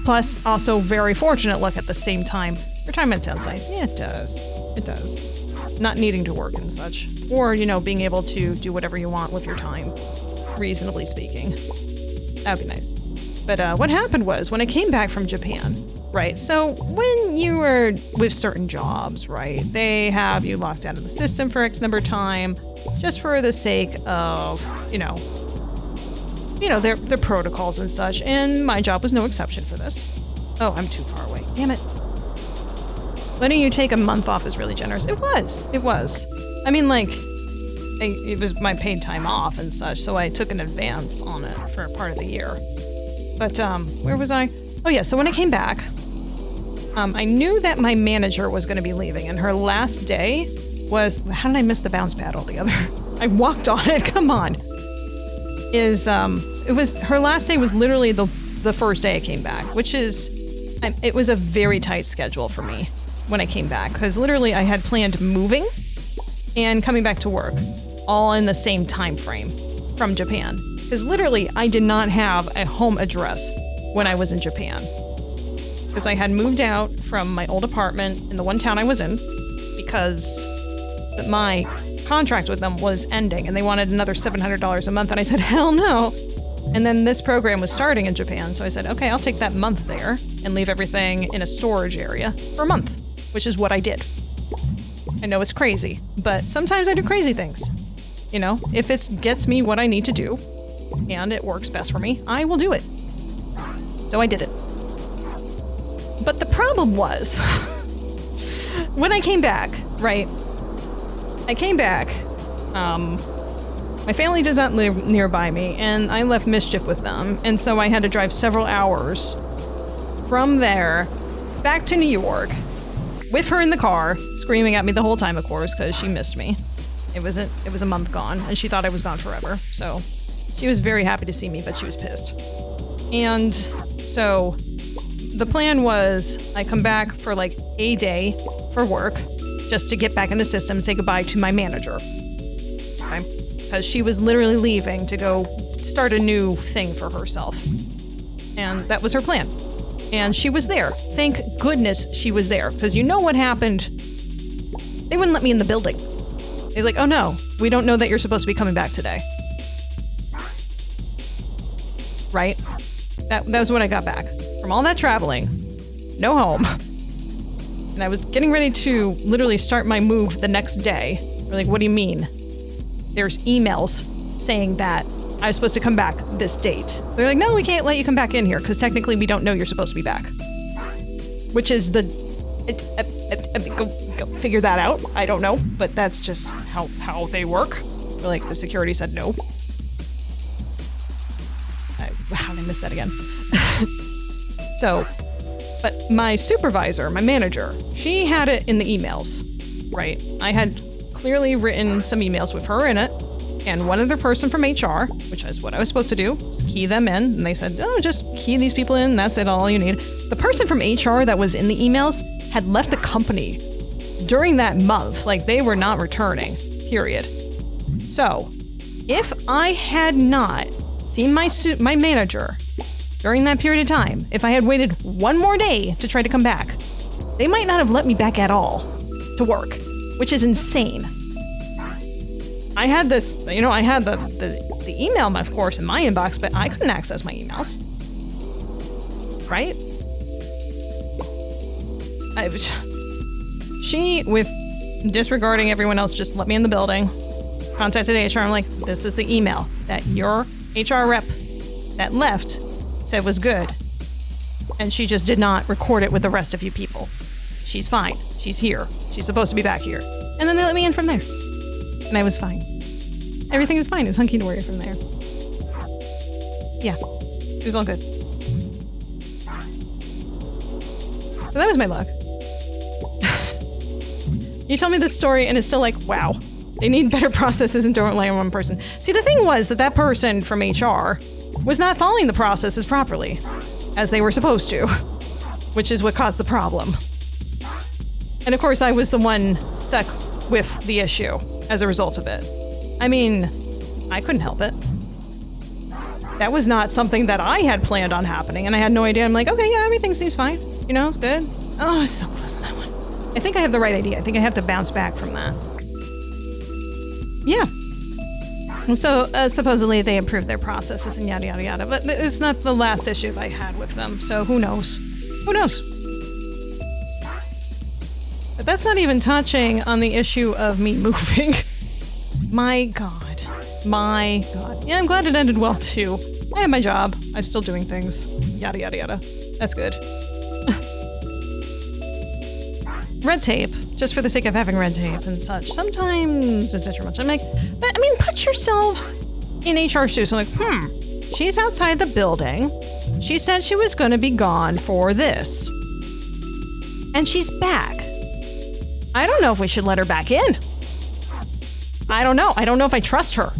Plus, also very fortunate luck at the same time. Retirement sounds nice. Yeah, it does. It does. Not needing to work and such. Or, being able to do whatever you want with your time, reasonably speaking. That would be nice. But what happened was, when I came back from Japan, right, so when you are with certain jobs, right, they have you locked out of the system for X number of time, just for the sake of, their protocols and such, and my job was no exception for this. Oh, I'm too far away. Damn it. Letting you take a month off is really generous. It was. I mean, it was my paid time off and such, so I took an advance on it for part of the year. But, where was I? Oh yeah, so when I came back, I knew that my manager was going to be leaving, and her last day was... How did I miss the bounce pad altogether? I walked on it, come on. Her last day was literally the first day I came back, which is... It was a very tight schedule for me when I came back, because literally I had planned moving and coming back to work, all in the same time frame from Japan. Because literally, I did not have a home address when I was in Japan. Because I had moved out from my old apartment in the one town I was in, because my contract with them was ending, and they wanted another $700 a month, and I said, hell no. And then this program was starting in Japan, so I said, okay, I'll take that month there and leave everything in a storage area for a month, which is what I did. I know it's crazy, but sometimes I do crazy things. If it gets me what I need to do, and it works best for me, I will do it. So I did it. But the problem was, when I came back, right? I came back, my family does not live nearby me, and I left mischief with them, and so I had to drive several hours from there back to New York with her in the car, screaming at me the whole time, of course, because she missed me. It was a month gone, and she thought I was gone forever, so she was very happy to see me, but she was pissed. And so the plan was I come back for a day for work, just to get back in the system and say goodbye to my manager. Okay? Because she was literally leaving to go start a new thing for herself. And that was her plan. And she was there. Thank goodness she was there. Because you know what happened? They wouldn't let me in the building. They're like, oh no, we don't know that you're supposed to be coming back today. Right? That was when I got back. From all that traveling, no home. And I was getting ready to literally start my move the next day. They're like, what do you mean? There's emails saying that I was supposed to come back this date. They're like, no, we can't let you come back in here because technically we don't know you're supposed to be back. Which is go figure that out. I don't know, but that's just how they work. Like, the security said no. How did I miss that again? So, but my supervisor, my manager, she had it in the emails, right? I had clearly written some emails with her in it, and one other person from HR, which is what I was supposed to do, was key them in, and they said, oh, just key these people in, that's it, all you need. The person from HR that was in the emails had left the company during that month, they were not returning, period. So, if I had not seen my manager during that period of time, if I had waited one more day to try to come back, they might not have let me back at all to work, which is insane. I had this, I had the email, of course, in my inbox, but I couldn't access my emails. Right? She, with disregarding everyone else, just let me in the building, contacted HR. I'm like, this is the email that your HR rep that left said was good. And she just did not record it with the rest of you people. She's fine. She's here. She's supposed to be back here. And then they let me in from there. And I was fine. Everything was fine. It was hunky-dory from there. Yeah. It was all good. So that was my luck. You told me this story and it's still like, wow. They need better processes and don't rely on one person. See, the thing was that person from HR was not following the processes properly. as they were supposed to, which is what caused the problem. And of course, I was the one stuck with the issue as a result of it. I mean, I couldn't help it. That was not something that I had planned on happening, and I had no idea. I'm like, okay, yeah, everything seems fine. You know, good. Oh, it's so close on that one. I think I have the right idea. I think I have to bounce back from that. Yeah. And so, supposedly they improved their processes and yada, yada, yada. But it's not the last issue I had with them, so who knows? Who knows? But that's not even touching on the issue of me moving. My God. My God. Yeah, I'm glad it ended well, too. I have my job. I'm still doing things. Yada, yada, yada. That's good. Red tape, just for the sake of having red tape and such. Sometimes it's detrimental. I'm like, but I mean, put yourselves in HR shoes. I'm like, she's outside the building. She said she was going to be gone for this. And she's back. I don't know if we should let her back in. I don't know. I don't know if I trust her.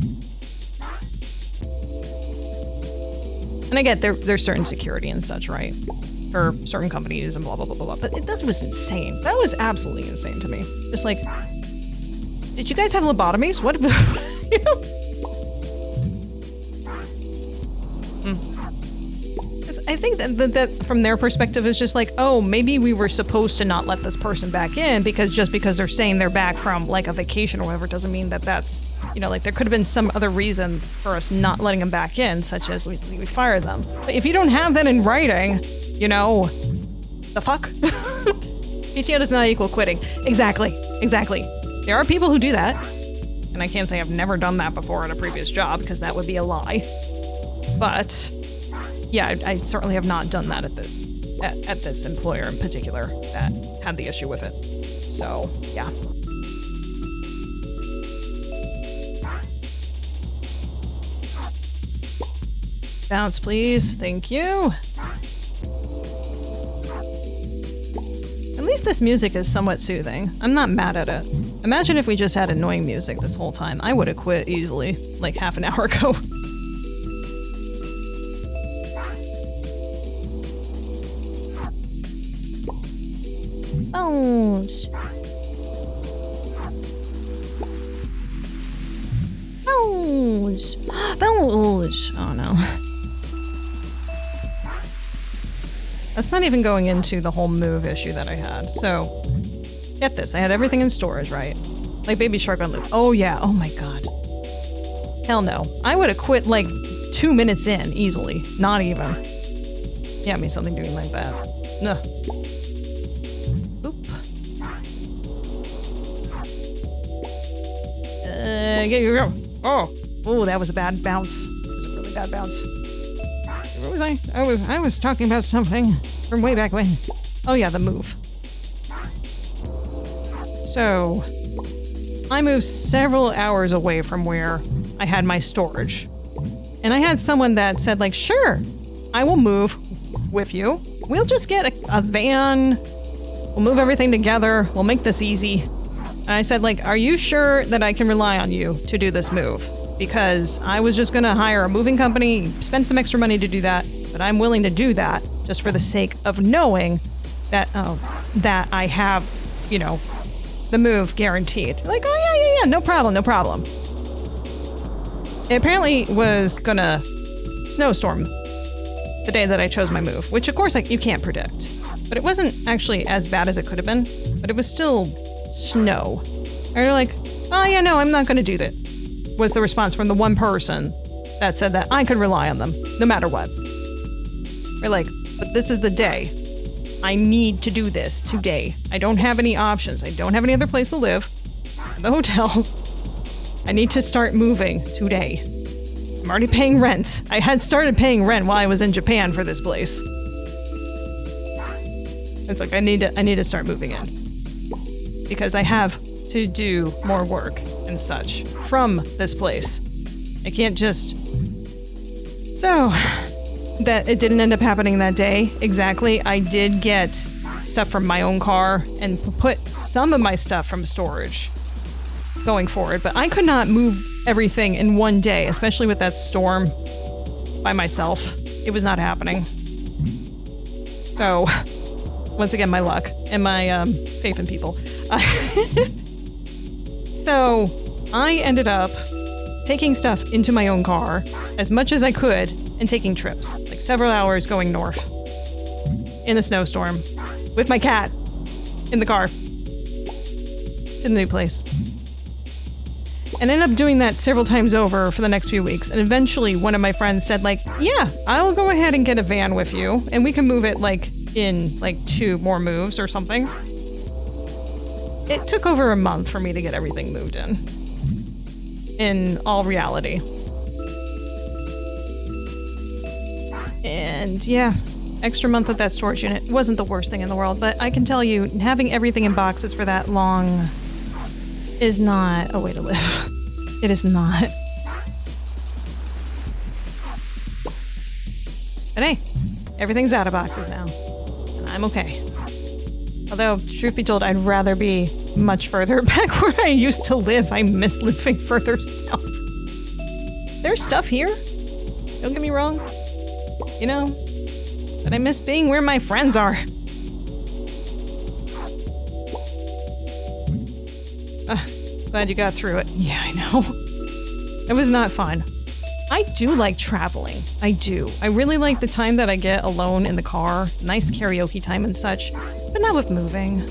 And I get there's certain security and such, right? For certain companies and blah, blah, blah, blah, blah. But that was insane. That was absolutely insane to me. Just like, did you guys have lobotomies? What? You know? 'Cause I think that from their perspective is just like, oh, maybe we were supposed to not let this person back in because just because they're saying they're back from like a vacation or whatever doesn't mean that that's, you know, like there could have been some other reason for us not letting them back in, such as we fire them. But if you don't have that in writing, you know, the fuck? PTO does not equal quitting. Exactly. Exactly. There are people who do that. And I can't say I've never done that before at a previous job because that would be a lie. But yeah, I certainly have not done that at this employer in particular that had the issue with it. So, yeah. Bounce, please. Thank you. At least this music is somewhat soothing. I'm not mad at it. Imagine if we just had annoying music this whole time. I would have quit easily, like half an hour ago. Bones. Bones. Bones. Oh no. That's not even going into the whole move issue that I had. So, get this. I had everything in storage, right? Like Baby Shark on loop. Oh yeah. Oh my god. Hell no. I would have quit like 2 minutes in, easily. Not even. Yeah, me something doing like that. No. Oop. Get your go. Oh, that was a bad bounce. That was a really bad bounce. Where was I? I was talking about something from way back when. Oh yeah, the move. So, I moved several hours away from where I had my storage. And I had someone that said like, sure, I will move with you. We'll just get a van. We'll move everything together. We'll make this easy. And I said like, are you sure that I can rely on you to do this move? Because I was just gonna hire a moving company, spend some extra money to do that, but I'm willing to do that just for the sake of knowing that, that I have, you know, the move guaranteed. Like, oh yeah, no problem. It apparently was gonna snowstorm the day that I chose my move, which of course, like, you can't predict. But it wasn't actually as bad as it could have been, but it was still snow. And they're like, oh yeah, no, I'm not gonna do that, was the response from the one person that said that I could rely on them, no matter what. We're like, but this is the day. I need to do this today. I don't have any options. I don't have any other place to live. The hotel. I need to start moving today. I'm already paying rent. I had started paying rent while I was in Japan for this place. It's like I need to start moving in. Because I have to do more work and such from this place. I can't just... So, that it didn't end up happening that day. Exactly. I did get stuff from my own car and put some of my stuff from storage going forward, but I could not move everything in one day, especially with that storm by myself. It was not happening. So, once again, my luck and my faith in people. So, I ended up taking stuff into my own car as much as I could and taking trips, like several hours going north in a snowstorm with my cat in the car to the new place. And ended up doing that several times over for the next few weeks. And eventually one of my friends said, like, yeah, I'll go ahead and get a van with you and we can move it like in like 2 more moves or something. It took over a month for me to get everything moved in all reality. And yeah, extra month at that storage unit wasn't the worst thing in the world, but I can tell you, having everything in boxes for that long is not a way to live. It is not. But hey, everything's out of boxes now, and I'm okay. Although, truth be told, I'd rather be much further back where I used to live. I miss living further south. There's stuff here, don't get me wrong, you know, but I miss being where my friends are. Glad you got through it. Yeah, I know. It was not fun. I do like traveling. I do. I really like the time that I get alone in the car. Nice karaoke time and such. But not with moving.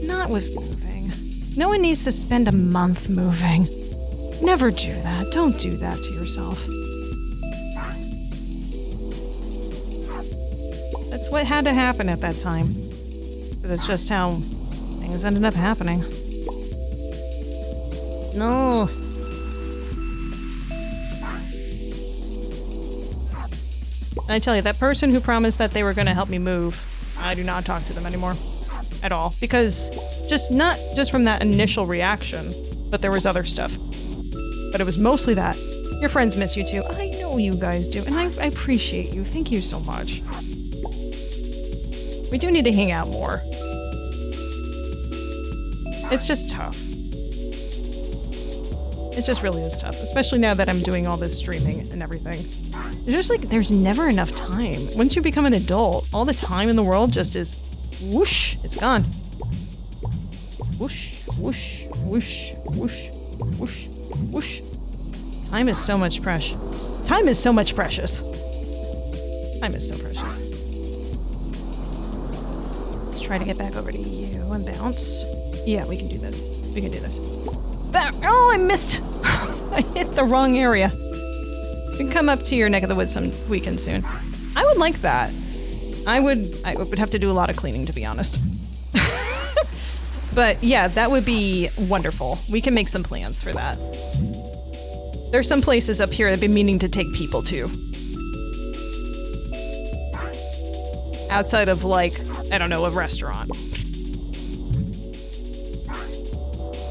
Not with moving. No one needs to spend a month moving. Never do that. Don't do that to yourself. That's what had to happen at that time. Because it's just how things ended up happening. No. I tell you, that person who promised that they were going to help me move, I do not talk to them anymore. At all. Because not just from that initial reaction, but there was other stuff. But it was mostly that. Your friends miss you too. I know you guys do, and I appreciate you. Thank you so much. We do need to hang out more. It's just tough. It just really is tough, especially now that I'm doing all this streaming and everything. It's just like, there's never enough time. Once you become an adult, all the time in the world just is whoosh, it's gone. Whoosh, whoosh, whoosh, whoosh, whoosh, whoosh. Time is so much precious. Time is so much precious. Time is so precious. Let's try to get back over to you and bounce. Yeah, we can do this. We can do this. Oh, I missed! I hit the wrong area. We can come up to your neck of the woods some weekend soon. I would like that. I would have to do a lot of cleaning, to be honest. But yeah, that would be wonderful. We can make some plans for that. There's some places up here I've been meaning to take people to. Outside of, like, I don't know, a restaurant.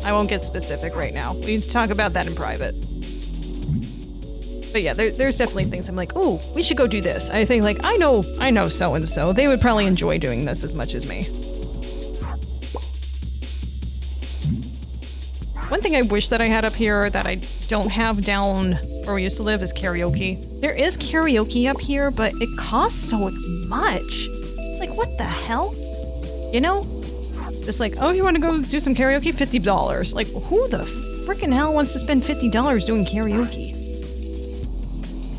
I won't get specific right now. We can talk about that in private. But yeah, there's definitely things I'm like, oh, we should go do this. I think, like, I know so-and-so. They would probably enjoy doing this as much as me. One thing I wish that I had up here that I don't have down where we used to live is karaoke. There is karaoke up here, but it costs so much. It's like, what the hell? You know? Just like, oh, you want to go do some karaoke? $50. Like, who the frickin' hell wants to spend $50 doing karaoke?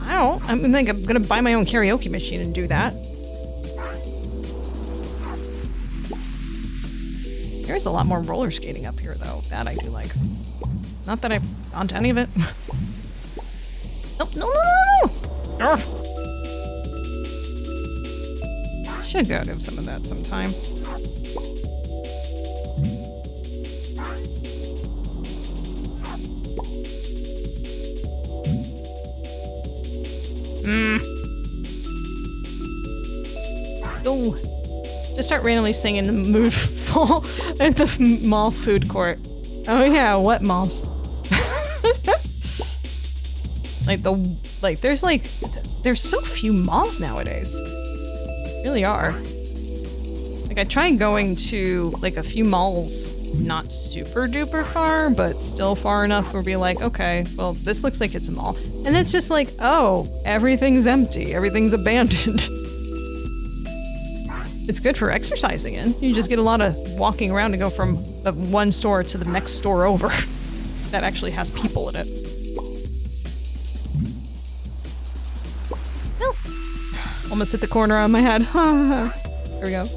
I don't. I think I'm gonna buy my own karaoke machine and do that. There's a lot more roller skating up here, though. That I do like. Not that I've gone to any of it. Nope, no! Should go do some of that sometime. Oh, just start randomly singing the mood fall at the mall food court. Oh yeah, what malls? There's so few malls nowadays. Really are. Like, I tried going to like a few malls, not super duper far, but still far enough where be like, okay, well, this looks like it's a mall. And it's just like, oh, everything's empty, everything's abandoned. It's good for exercising in. You just get a lot of walking around to go from the one store to the next store over that actually has people in it. Oh. Almost hit the corner on my head. There we go.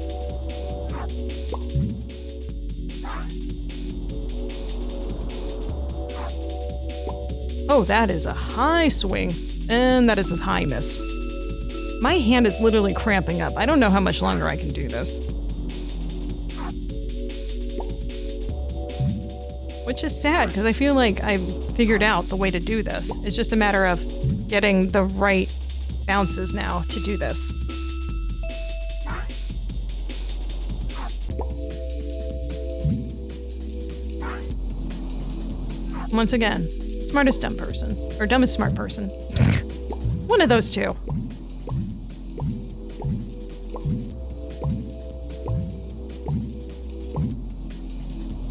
Oh, that is a high swing. And that is a high miss. My hand is literally cramping up. I don't know how much longer I can do this. Which is sad, because I feel like I've figured out the way to do this. It's just a matter of getting the right bounces now to do this. Once again, smartest dumb person. Or dumbest smart person. One of those two.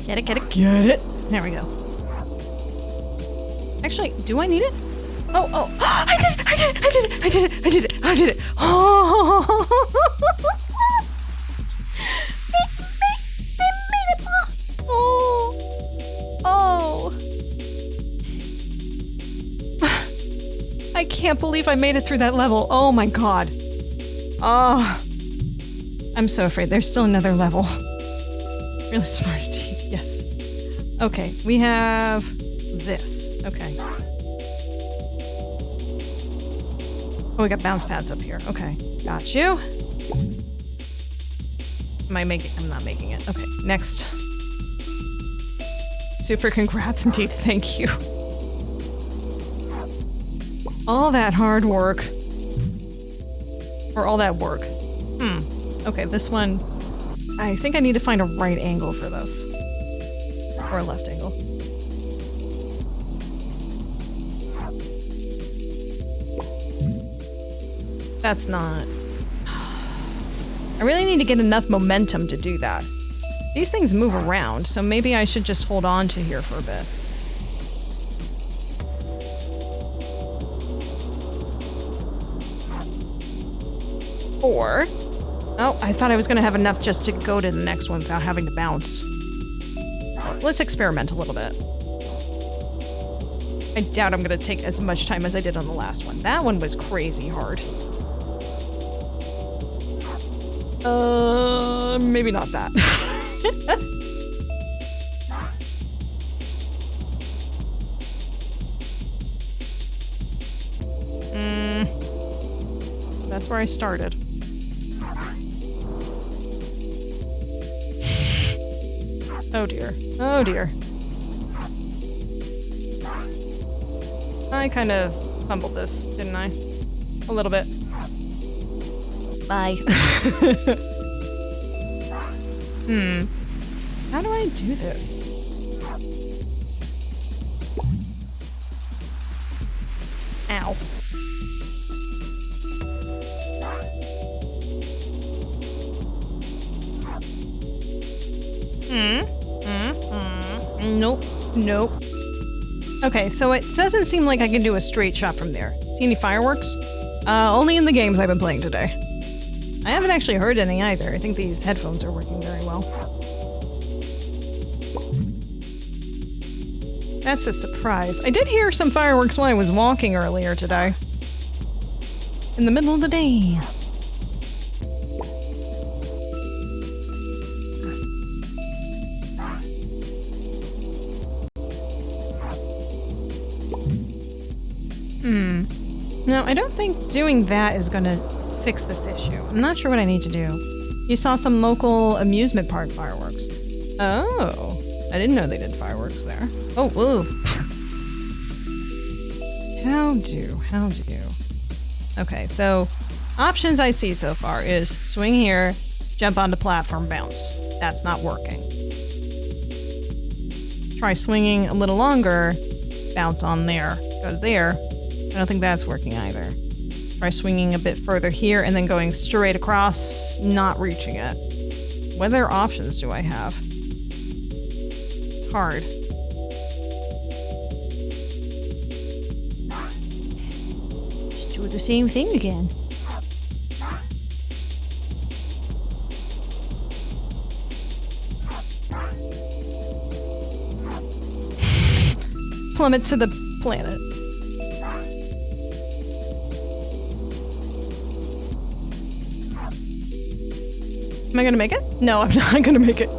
Get it, get it, get it. There we go. Actually, do I need it? Oh, I did it, I did it, I did it, I did it, I did it, I did it. Oh, oh. I can't believe I made it through that level. Oh my god. Oh. I'm so afraid there's still another level. Really smart indeed. Yes. Okay, we have this. Okay. Oh, we got bounce pads up here. Okay, got you. Am I making? I'm not making it. Okay, next. Super congrats indeed. Thank you. All that hard work. Or all that work. Okay, this one. I think I need to find a right angle for this. Or a left angle. That's not... I really need to get enough momentum to do that. These things move around, so maybe I should just hold on to here for a bit. Or... Oh, I thought I was going to have enough just to go to the next one without having to bounce. Let's experiment a little bit. I doubt I'm going to take as much time as I did on the last one. That one was crazy hard. Maybe not that. That's where I started. Oh dear. Oh dear. I kind of fumbled this, didn't I? A little bit. Bye. How do I do this? Ow. Nope. Nope. Okay, so it doesn't seem like I can do a straight shot from there. See any fireworks? Only in the games I've been playing today. I haven't actually heard any either. I think these headphones are working very well. That's a surprise. I did hear some fireworks when I was walking earlier today. In the middle of the day. No, I don't think doing that is gonna fix this issue. I'm not sure what I need to do. You saw some local amusement park fireworks. Oh, I didn't know they did fireworks there. Oh, whoa. How do? Okay, so options I see so far is swing here, jump onto platform, bounce. That's not working. Try swinging a little longer, bounce on there, go to there. I don't think that's working either. Try swinging a bit further here and then going straight across, not reaching it. What other options do I have? It's hard. Just do the same thing again. plummet to the planet. Am I gonna make it? No, I'm not gonna make it.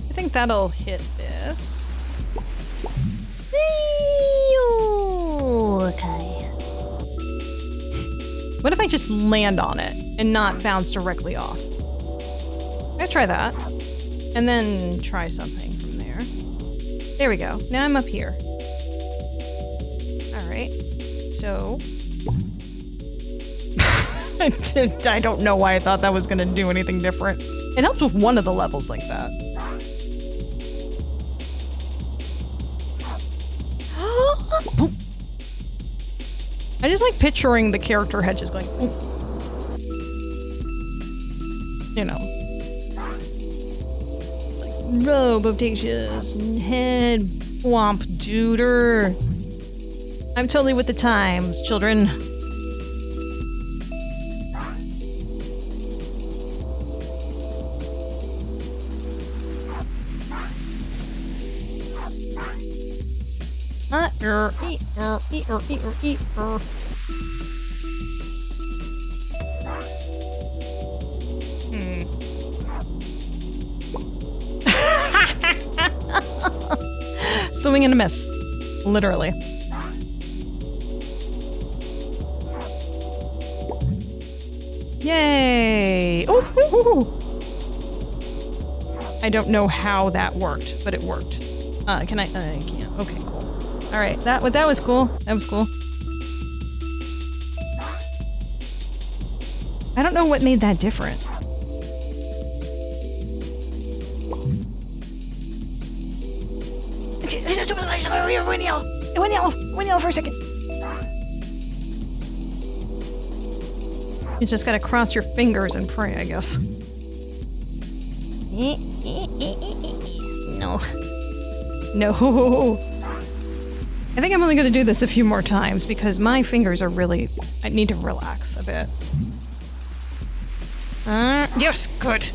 I think that'll hit this. Okay. What if I just land on it and not bounce directly off? I'm gonna try that. And then try something from there. There we go. Now I'm up here. Alright. So... I don't know why I thought that was gonna do anything different. It helps with one of the levels like that. I just like picturing the character head just going, you know. It's like, Robotacious, head, womp duder. I'm totally with the times, children. Swing and a miss. Literally. Yay! Ooh, ooh, ooh. I don't know how that worked, but it worked. Can I can't. Okay, cool. All right, that was cool. That was cool. I don't know what made that different. Win for a second. You just gotta cross your fingers and pray, I guess. No. No. I think I'm only gonna do this a few more times because my fingers are really... I need to relax a bit. Yes, good.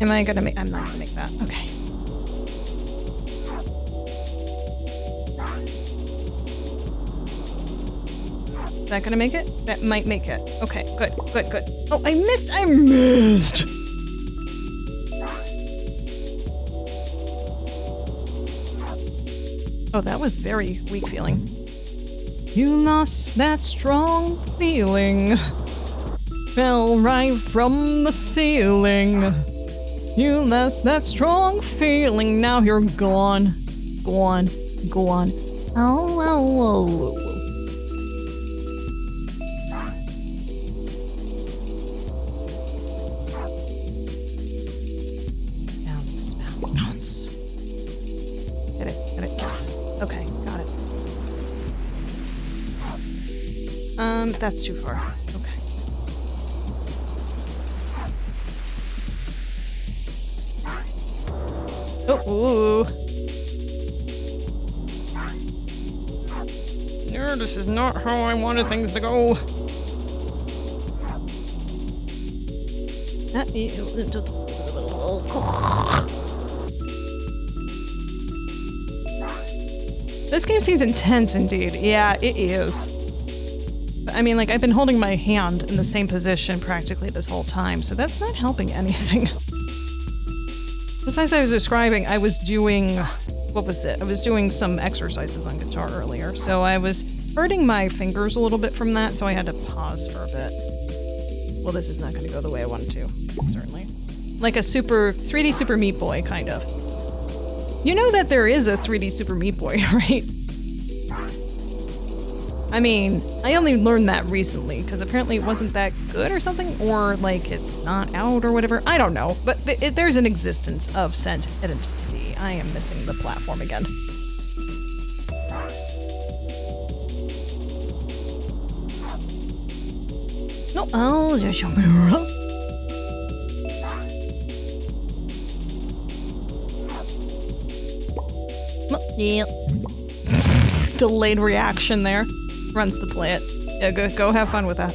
Am I gonna make... I'm not gonna make that. Okay. Is that gonna make it? That might make it. Okay, good. Oh, I missed! Oh, that was very weak feeling. You lost that strong feeling. Fell right from the ceiling. You lost that strong feeling. Now you're gone. Go on. Oh. Bounce. Get it. Yes. Okay, got it. That's too far. Okay. Oh, ooh. No, this is not how I wanted things to go. This game seems intense indeed. Yeah, it is. I mean, like, I've been holding my hand in the same position practically this whole time, so that's not helping anything. Just as I was describing, I was doing... What was it? I was doing some exercises on guitar earlier, so I was hurting my fingers a little bit from that, so I had to pause for a bit. Well, this is not going to go the way I wanted to, certainly. Like a 3D Super Meat Boy, kind of. You know that there is a 3D Super Meat Boy, right? I mean, I only learned that recently, because apparently it wasn't that good or something, or like it's not out or whatever. I don't know, but there's an existence of Scent Identity. I am missing the platform again. No, oh, there's your mirror. Yeah. delayed reaction there. Runs to play it. Yeah, go have fun with that.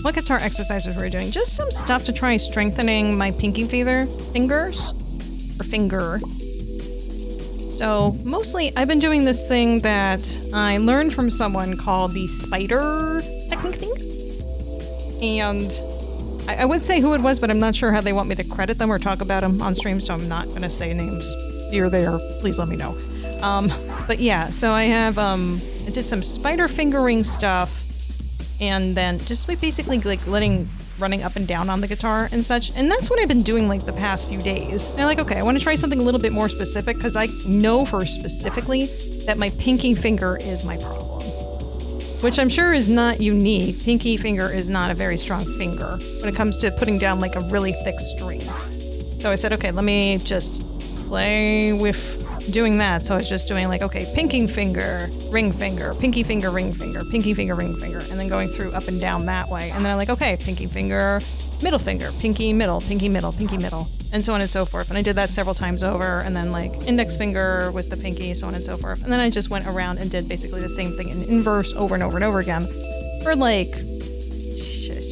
What guitar exercises were we doing? Just some stuff to try strengthening my pinky fingers. Or finger. So, mostly I've been doing this thing that I learned from someone called the spider technique thing. And I would say who it was, but I'm not sure how they want me to credit them or talk about them on stream, so I'm not going to say names. If you're there, please let me know. But yeah, so I have, I did some spider fingering stuff, and then just like basically like running up and down on the guitar and such. And that's what I've been doing like the past few days. And I'm like, okay, I want to try something a little bit more specific because I know for specifically that my pinky finger is my problem. Which I'm sure is not unique. Pinky finger is not a very strong finger when it comes to putting down like a really thick string. So I said, okay, let me just play with doing that. So I was just doing like, okay, pinky finger, ring finger, pinky finger, ring finger, pinky finger, ring finger, and then going through up and down that way. And then I'm like, okay, pinky finger, middle finger, pinky middle, pinky middle, pinky middle, and so on and so forth. And I did that several times over, and then like index finger with the pinky, so on and so forth. And then I just went around and did basically the same thing in inverse over and over and over again for like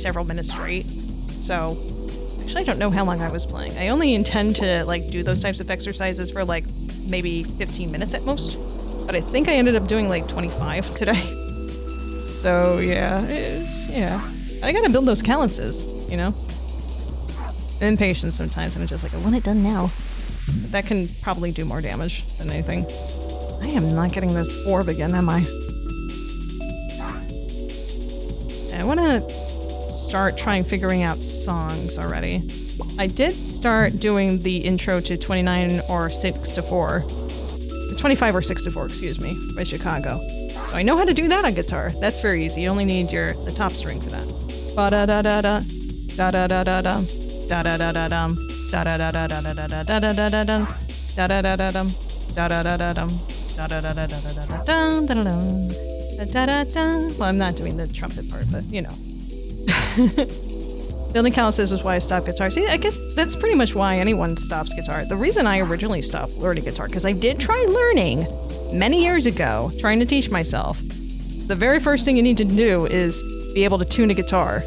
several minutes straight. So actually I don't know how long I was playing. I only intend to like do those types of exercises for like maybe 15 minutes at most, but I think I ended up doing like 25 today. So yeah, I gotta build those calluses, you know? I'm impatient sometimes, and I'm just like, I want it done now. But that can probably do more damage than anything. I am not getting this orb again, am I? I want to start figuring out songs already. I did start doing the intro to 29 or 6/4. 25 or 6/4, excuse me, by Chicago. So I know how to do that on guitar. That's very easy. You only need the top string for that. Ba-da-da-da-da, da-da-da-da-da, da-da-da-da-dum, da-da-da-da-da-da-da-da-da-da-dum, da-da-da-da-dum, da-da-da-da-dum, da-da-da-da-da-da-da-dum, da-da-dum, da-da-da-da. Well, I'm not doing the trumpet part, but you know. Building calluses is why I stopped guitar. See, I guess that's pretty much why anyone stops guitar. The reason I originally stopped learning guitar, because I did try learning many years ago, trying to teach myself. The very first thing you need to do is be able to tune a guitar.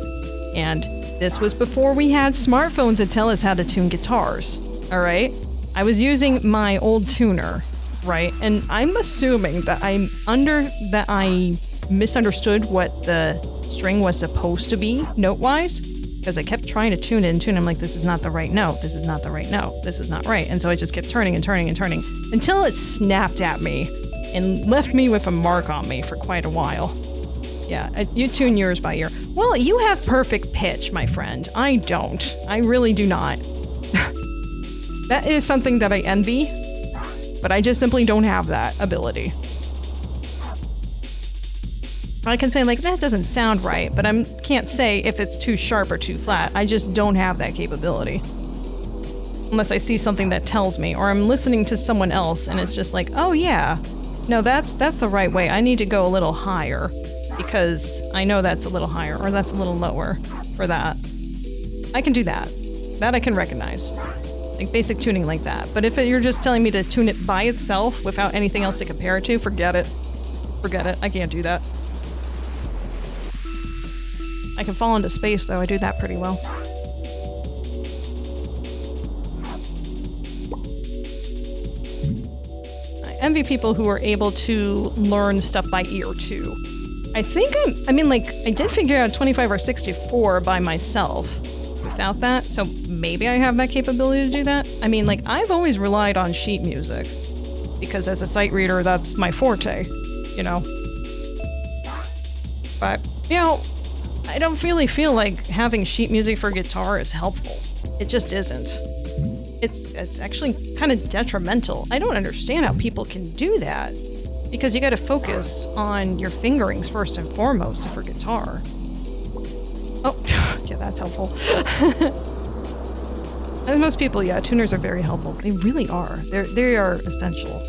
And this was before we had smartphones that tell us how to tune guitars, all right? I was using my old tuner, right? And I'm assuming that I misunderstood what the string was supposed to be note-wise, because I kept trying to tune it and tune it. I'm like, this is not the right note. This is not the right note. This is not right. And so I just kept turning and turning and turning until it snapped at me and left me with a mark on me for quite a while. Yeah, you tune yours by ear. Well, you have perfect pitch, my friend. I don't. I really do not. That is something that I envy, but I just simply don't have that ability. I can say, like, that doesn't sound right, but I can't say if it's too sharp or too flat. I just don't have that capability. Unless I see something that tells me, or I'm listening to someone else and it's just like, oh yeah, no, that's the right way. I need to go a little higher because I know that's a little higher, or that's a little lower for that. I can do that. That I can recognize. Like basic tuning like that. But if you're just telling me to tune it by itself without anything else to compare it to, forget it. Forget it. I can't do that. I can fall into space, though. I do that pretty well. I envy people who are able to learn stuff by ear, too. I think I did figure out 25 or 64 by myself without that, so maybe I have that capability to do that. I mean, like, I've always relied on sheet music, because as a sight reader, that's my forte, you know? But, you know, I don't really feel like having sheet music for guitar is helpful. It just isn't. It's actually kind of detrimental. I don't understand how people can do that, because you gotta focus on your fingerings first and foremost for guitar. Oh, yeah, that's helpful. And most people, yeah, tuners are very helpful. They really are. They are essential.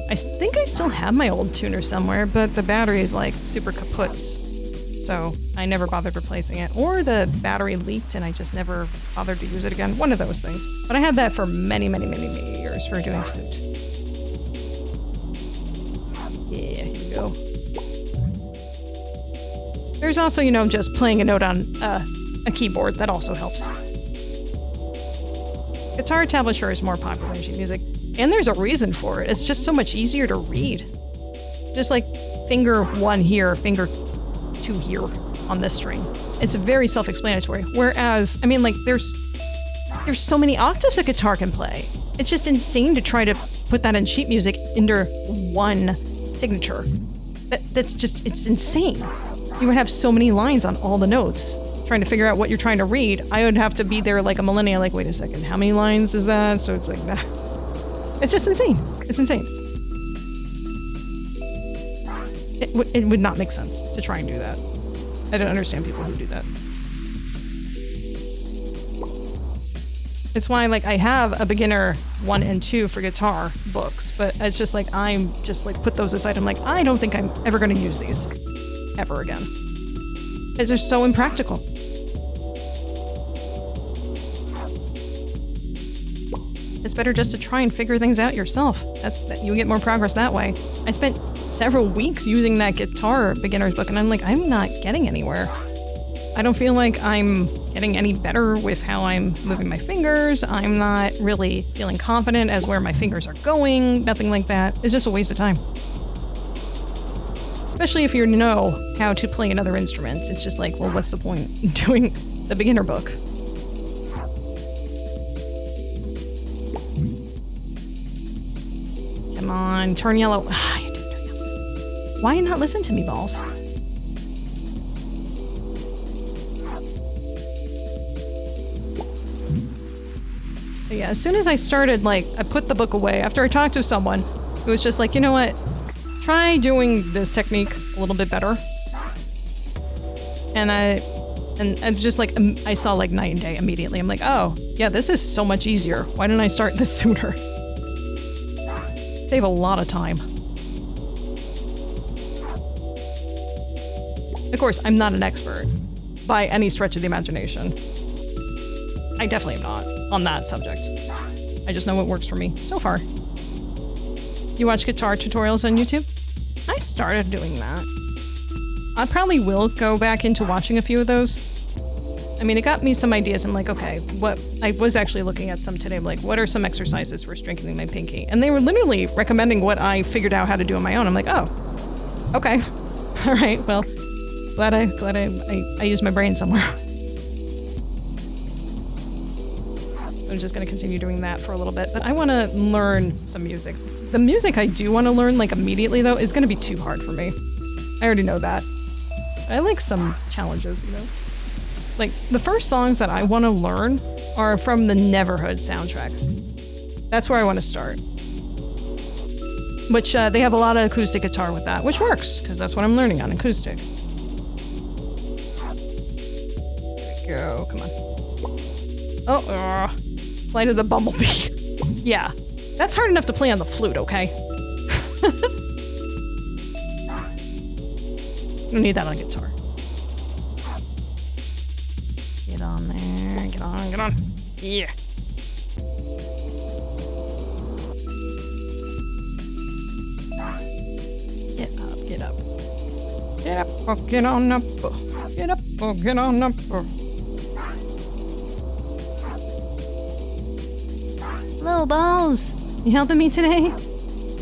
I think I still have my old tuner somewhere, but the battery is like super kaput. so I never bothered replacing it. Or the battery leaked and I just never bothered to use it again. One of those things. But I had that for many, many, many, many years for doing flute. Yeah, here we go. There's also, you know, just playing a note on a keyboard. That also helps. Guitar tablature is more popular in sheet music. And there's a reason for it. It's just so much easier to read. Just like finger 1 here, finger 2 here on this string. It's very self-explanatory. Whereas, I mean, like, there's so many octaves a guitar can play. It's just insane to try to put that in sheet music under one signature. That's just, it's insane. You would have so many lines on all the notes. Trying to figure out what you're trying to read, I would have to be there like a millennia, like, wait a second, how many lines is that? So it's like that. It's just insane. It's insane. It would not make sense to try and do that. I don't understand people who do that. It's why, like, I have a beginner 1 and 2 for guitar books, but it's just like, I'm just like, put those aside. I'm like, I don't think I'm ever going to use these ever again. It's just so impractical. It's better just to try and figure things out yourself. You get more progress that way. I spent several weeks using that guitar beginner's book, and I'm like, I'm not getting anywhere. I don't feel like I'm getting any better with how I'm moving my fingers. I'm not really feeling confident as where my fingers are going. Nothing like that. It's just a waste of time. Especially if you know how to play another instrument. It's just like, well, what's the point in doing the beginner book? Come on, turn yellow. Ah, you didn't turn yellow. Why not listen to me, balls? But yeah, as soon as I started, like, I put the book away. After I talked to someone, it was just like, you know what? Try doing this technique a little bit better. And I'm just like, I saw like night and day immediately. I'm like, oh, yeah, this is so much easier. Why didn't I start this sooner? Save a lot of time. Of course, I'm not an expert by any stretch of the imagination. I definitely am not on that subject. I just know what works for me so far. You watch guitar tutorials on YouTube? I started doing that. I probably will go back into watching a few of those. I mean, it got me some ideas. I'm like, okay, what I was actually looking at some today. I'm like, what are some exercises for strengthening my pinky? And they were literally recommending what I figured out how to do on my own. I'm like, oh, okay. All right, well, glad I used my brain somewhere. So I'm just gonna continue doing that for a little bit, but I want to learn some music. The music I do want to learn, like, immediately, though, is going to be too hard for me. I already know that. I like some challenges, you know? Like, the first songs that I want to learn are from the Neverhood soundtrack. That's where I want to start. Which, they have a lot of acoustic guitar with that, which works, because that's what I'm learning on acoustic. There we go, come on. Oh, Flight of the Bumblebee. Yeah. That's hard enough to play on the flute, okay? You don't need that on guitar. Get on there. Get on, get on. Yeah. Get up, get up. Get up, or get on up. Get up, or get on up. Hello, balls. You helping me today?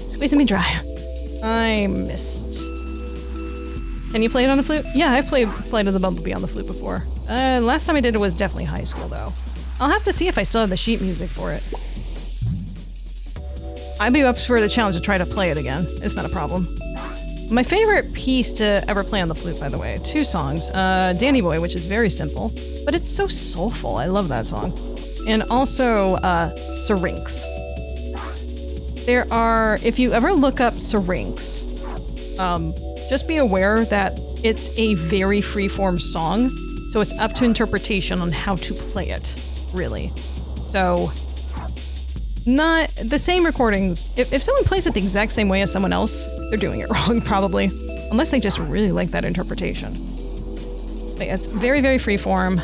Squeezing me dry. I missed. Can you play it on the flute? Yeah, I've played Flight of the Bumblebee on the flute before. Last time I did it was definitely high school, though. I'll have to see if I still have the sheet music for it. I'd be up for the challenge to try to play it again. It's not a problem. My favorite piece to ever play on the flute, by the way, 2 songs. Danny Boy, which is very simple, but it's so soulful. I love that song. And also, Syrinx. There are, if you ever look up Syrinx, just be aware that it's a very freeform song, so it's up to interpretation on how to play it, really. So, not the same recordings. If someone plays it the exact same way as someone else, they're doing it wrong, probably. Unless they just really like that interpretation. But yeah, it's very, very freeform.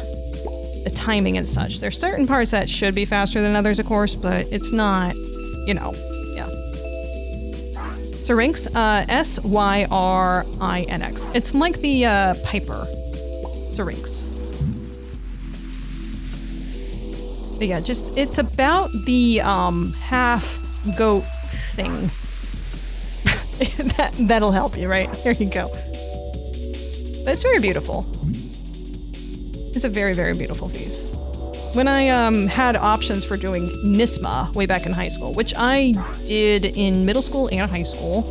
The timing and such. There's certain parts that should be faster than others, of course, but it's not, you know, yeah. Syrinx, S-Y-R-I-N-X. It's like the Piper Syrinx. But yeah, just, it's about the half goat thing. That'll help you, right? There you go. But it's very beautiful. It's a very, very beautiful piece. When I had options for doing NISMA way back in high school, which I did in middle school and high school.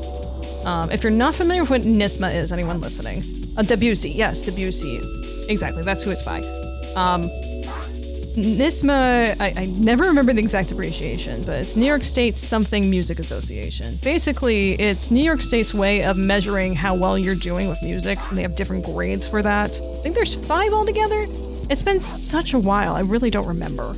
If you're not familiar with what NISMA is, anyone listening? Debussy, yes, Debussy. Exactly, that's who it's by. NISMA, I never remember the exact abbreviation, but it's New York State Something Music Association. Basically, it's New York State's way of measuring how well you're doing with music, and they have different grades for that. I think there's 5 altogether. It's been such a while, I really don't remember.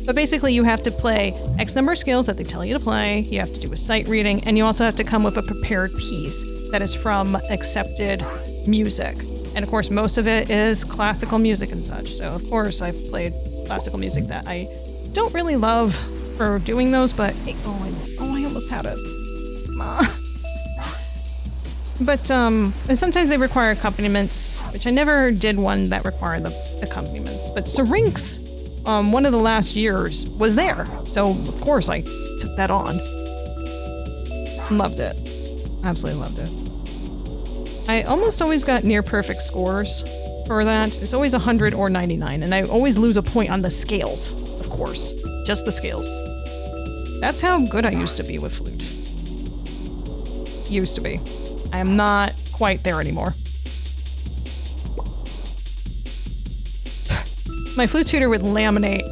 But basically, you have to play X number of scales that they tell you to play, you have to do a sight reading, and you also have to come with a prepared piece that is from accepted music. And of course, most of it is classical music and such. So of course, I've played classical music that I don't really love for doing those, but I almost had it. But sometimes they require accompaniments, which I never did one that required the accompaniments. But Syrinx, one of the last years, was there, so of course I took that on. Loved it, absolutely loved it. I almost always got near perfect scores for that. It's always 100 or 99, and I always lose a point on the scales, of course. Just the scales. That's how good I used to be with flute. Used to be. I am not quite there anymore. My flute tutor would laminate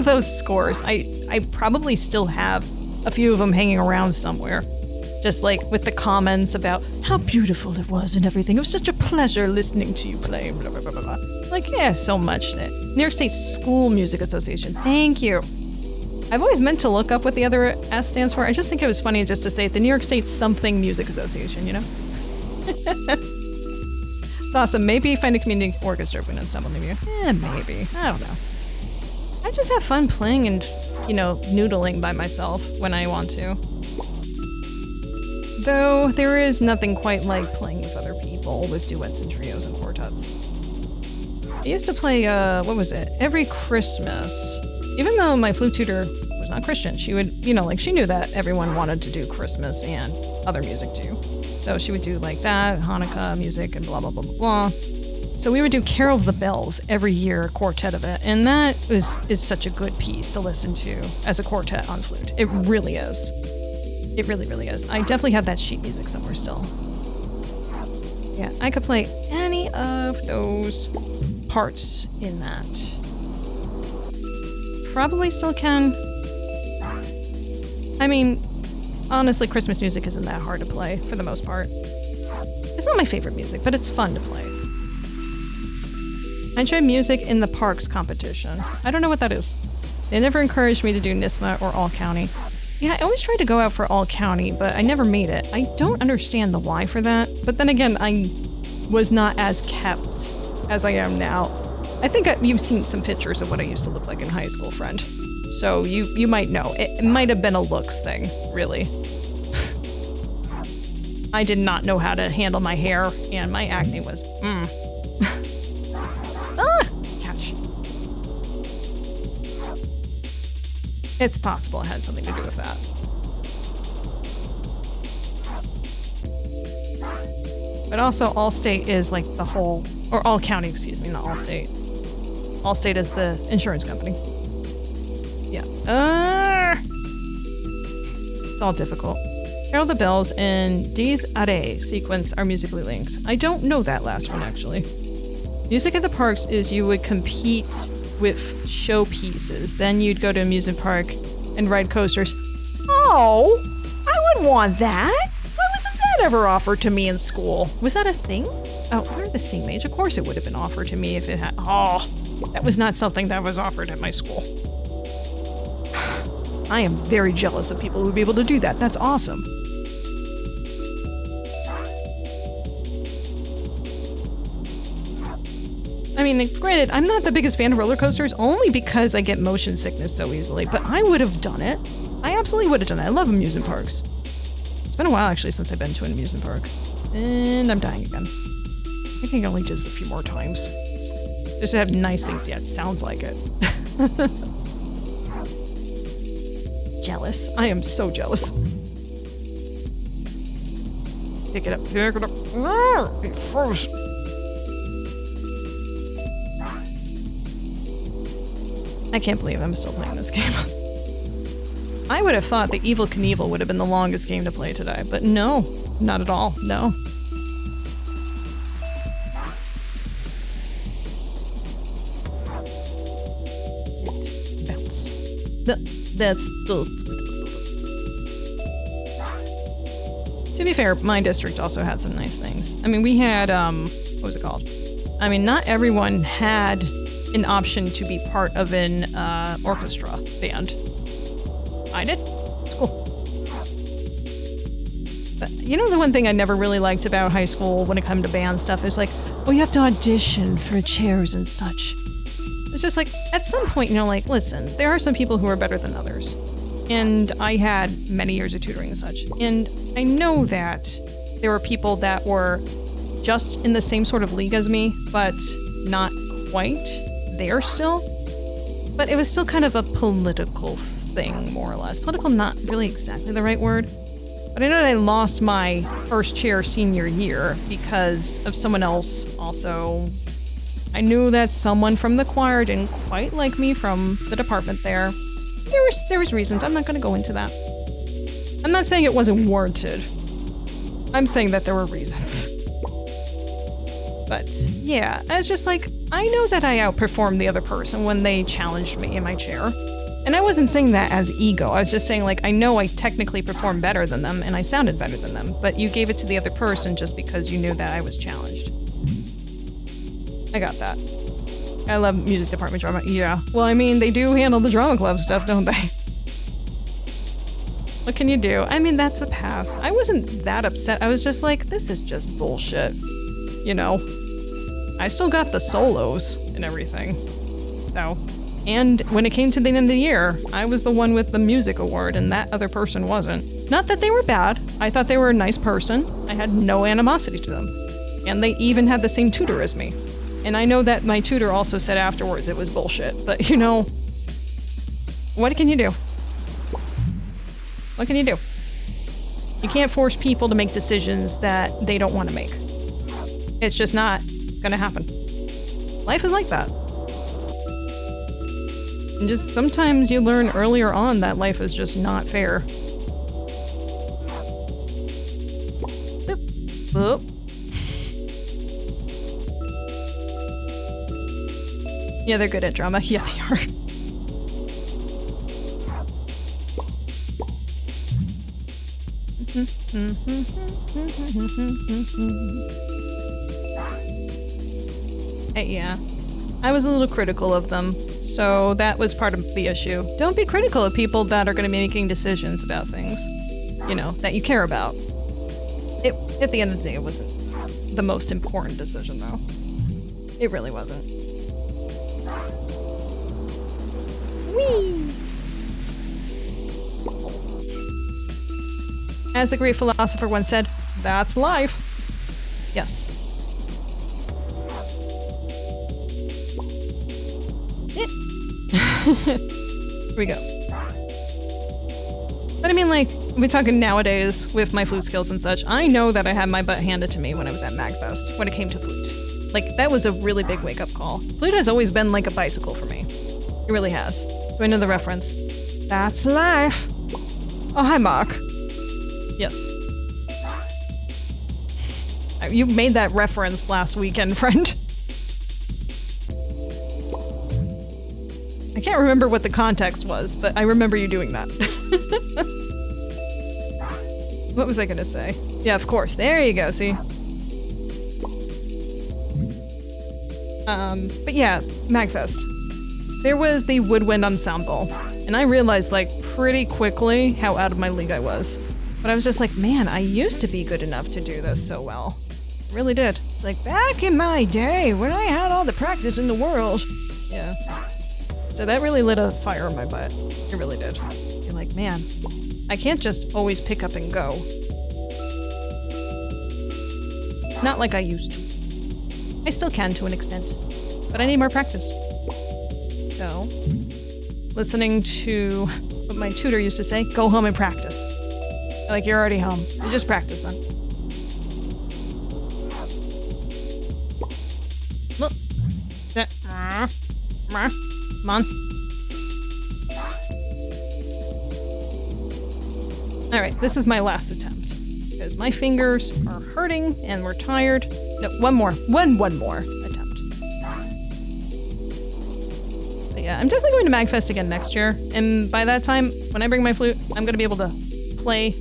those scores. I probably still have a few of them hanging around somewhere. Just like with the comments about how beautiful it was and everything. It was such a pleasure listening to you play. Blah, blah, blah, blah, blah. Like, yeah, so much. New York State School Music Association. Thank you. I've always meant to look up what the other S stands for. I just think it was funny just to say it. The New York State Something Music Association, you know? It's awesome. Maybe find a community orchestra when it's done with you. Maybe. I don't know. I just have fun playing and, you know, noodling by myself when I want to. Though there is nothing quite like playing with other people with duets and trios and quartets. I used to play, what was it? Every Christmas. Even though my flute tutor was not Christian, she would, you know, like she knew that everyone wanted to do Christmas and other music too. So she would do like that, Hanukkah music and blah, blah, blah, blah, blah. So we would do Carol of the Bells every year, a quartet of it. And that is such a good piece to listen to as a quartet on flute. It really is. It really, really is. I definitely have that sheet music somewhere still. Yeah, I could play any of those parts in that. Probably still can. I mean, honestly, Christmas music isn't that hard to play for the most part. It's not my favorite music, but it's fun to play. I tried music in the parks competition. I don't know what that is. They never encouraged me to do NISMA or All County. Yeah, I always tried to go out for All County, but I never made it. I don't understand the why for that. But then again, I was not as kept as I am now. I think you've seen some pictures of what I used to look like in high school, friend. So you might know. It might have been a looks thing, really. I did not know how to handle my hair, and my acne was, Catch. It's possible it had something to do with that. But also, Allstate is like the whole, or All County, excuse me, not Allstate. Allstate is the insurance company. Yeah. It's all difficult. Carol of the Bells and Dies Irae sequence are musically linked. I don't know that last one, actually. Music at the parks is you would compete with show pieces. Then you'd go to an amusement park and ride coasters. Oh, I wouldn't want that. Why wasn't that ever offered to me in school? Was that a thing? Oh, we're the same age. Of course it would have been offered to me if it had. Oh, that was not something that was offered at my school. I am very jealous of people who would be able to do that. That's awesome. mean, granted, I'm not the biggest fan of roller coasters only because I get motion sickness so easily, but I would have done it. I absolutely would have done it. I love amusement parks. It's been a while, actually, since I've been to an amusement park. And I'm dying again. I think I only just a few more times. Just to have nice things. Yeah, it sounds like it. Jealous. I am so jealous. Pick it up. Pick it up. It froze. I can't believe I'm still playing this game. I would have thought the Evil Knievel would have been the longest game to play today, but no, not at all, no. Bounce. That's the... To be fair, my district also had some nice things. I mean, we had, what was it called? I mean, not everyone had an option to be part of an orchestra band. I did. It's cool. But you know, the one thing I never really liked about high school when it came to band stuff is like, oh, you have to audition for chairs and such. It's just like, at some point, you know, like, listen, there are some people who are better than others. And I had many years of tutoring and such. And I know that there were people that were just in the same sort of league as me, but not quite there still. But it was still kind of a political thing, more or less. Political, not really exactly the right word. But I know that I lost my first chair senior year because of someone else also. I knew that someone from the choir didn't quite like me from the department there. There was reasons. I'm not going to go into that. I'm not saying it wasn't warranted. I'm saying that there were reasons. But yeah, I was just like, I know that I outperformed the other person when they challenged me in my chair. And I wasn't saying that as ego. I was just saying, like, I know I technically performed better than them and I sounded better than them, but you gave it to the other person just because you knew that I was challenged. I got that. I love music department drama. Yeah. Well, I mean, they do handle the drama club stuff, don't they? What can you do? I mean, that's a pass. I wasn't that upset. I was just like, this is just bullshit. You know? I still got the solos and everything. So, and when it came to the end of the year, I was the one with the music award and that other person wasn't. Not that they were bad. I thought they were a nice person. I had no animosity to them. And they even had the same tutor as me. And I know that my tutor also said afterwards it was bullshit, but you know, what can you do? What can you do? You can't force people to make decisions that they don't want to make. It's just not gonna happen. Life is like that. And just sometimes you learn earlier on that life is just not fair. Boop. Boop. Yeah, they're good at drama. Yeah, they are. Yeah. I was a little critical of them, so that was part of the issue. Don't be critical of people that are going to be making decisions about things, you know, that you care about. At the end of the day, it wasn't the most important decision, though. It really wasn't. Whee! As the great philosopher once said, that's life. Yes. Here we go. But I mean, like, we're talking nowadays with my flute skills and such. I know that I had my butt handed to me when I was at MagFest, when it came to flute. Like, that was a really big wake-up call. Flute has always been like a bicycle for me. It really has. Do I know the reference? That's life. Oh, hi, Mark. Yes. You made that reference last weekend, friend. I can't remember what the context was, but I remember you doing that. What was I gonna say? Yeah, of course. There you go, see? But yeah, MagFest. There was the woodwind ensemble, and I realized, like, pretty quickly how out of my league I was. But I was just like, man, I used to be good enough to do this so well. Really did. Like, back in my day, when I had all the practice in the world. Yeah. So that really lit a fire in my butt. It really did. You're like, man, I can't just always pick up and go. Not like I used to. I still can to an extent, but I need more practice. So, listening to what my tutor used to say, go home and practice. Like, you're already home. You just practice then. Look. Come on. Alright, this is my last attempt. Because my fingers are hurting and we're tired. No, one more. One more attempt. But yeah, I'm definitely going to MagFest again next year. And by that time, when I bring my flute, I'm going to be able to play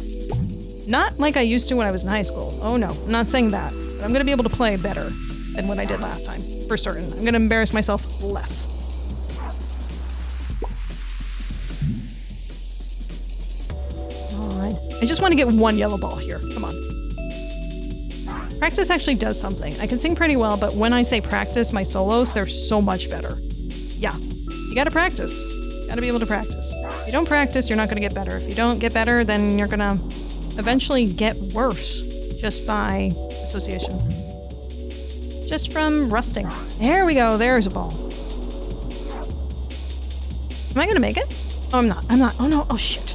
not like I used to when I was in high school. Oh no, I'm not saying that. But I'm going to be able to play better than what I did last time. For certain. I'm going to embarrass myself less. Alright. I just want to get one yellow ball here. Come on. Practice actually does something. I can sing pretty well, but when I say practice, my solos, they're so much better. Yeah. You gotta practice. You gotta be able to practice. If you don't practice, you're not gonna get better. If you don't get better, then you're gonna eventually get worse just by association. Just from rusting. There we go. There's a ball. Am I gonna make it? Oh, I'm not. I'm not. Oh no. Oh shit.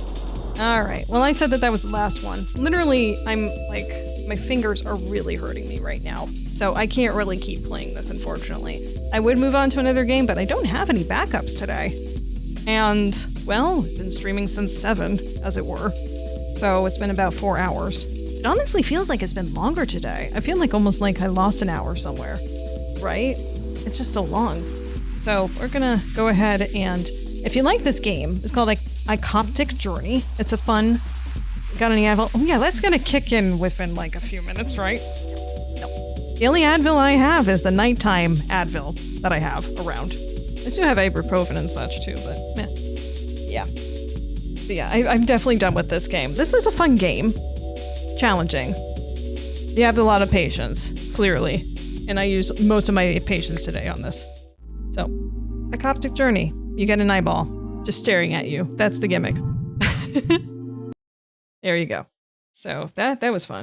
Alright. Well, I said that was the last one. Literally, I'm like, my fingers are really hurting me right now. So I can't really keep playing this, unfortunately. I would move on to another game, but I don't have any backups today. And, well, I've been streaming since 7, as it were. So it's been about 4 hours. It honestly feels like it's been longer today. I feel like almost like I lost an hour somewhere. Right? It's just so long. So we're gonna go ahead and... If you like this game, it's called like Icoptic Journey. It's a fun... Got any Advil? Oh yeah, that's gonna kick in within like a few minutes, right? No. The only Advil I have is the nighttime Advil that I have around. I do have ibuprofen and such too, but meh. Yeah. But yeah, I'm definitely done with this game. This is a fun game. Challenging. You have a lot of patience, clearly. And I use most of my patience today on this. So, Icoptic Journey. You get an eyeball just staring at you. That's the gimmick. There you go. So that was fun.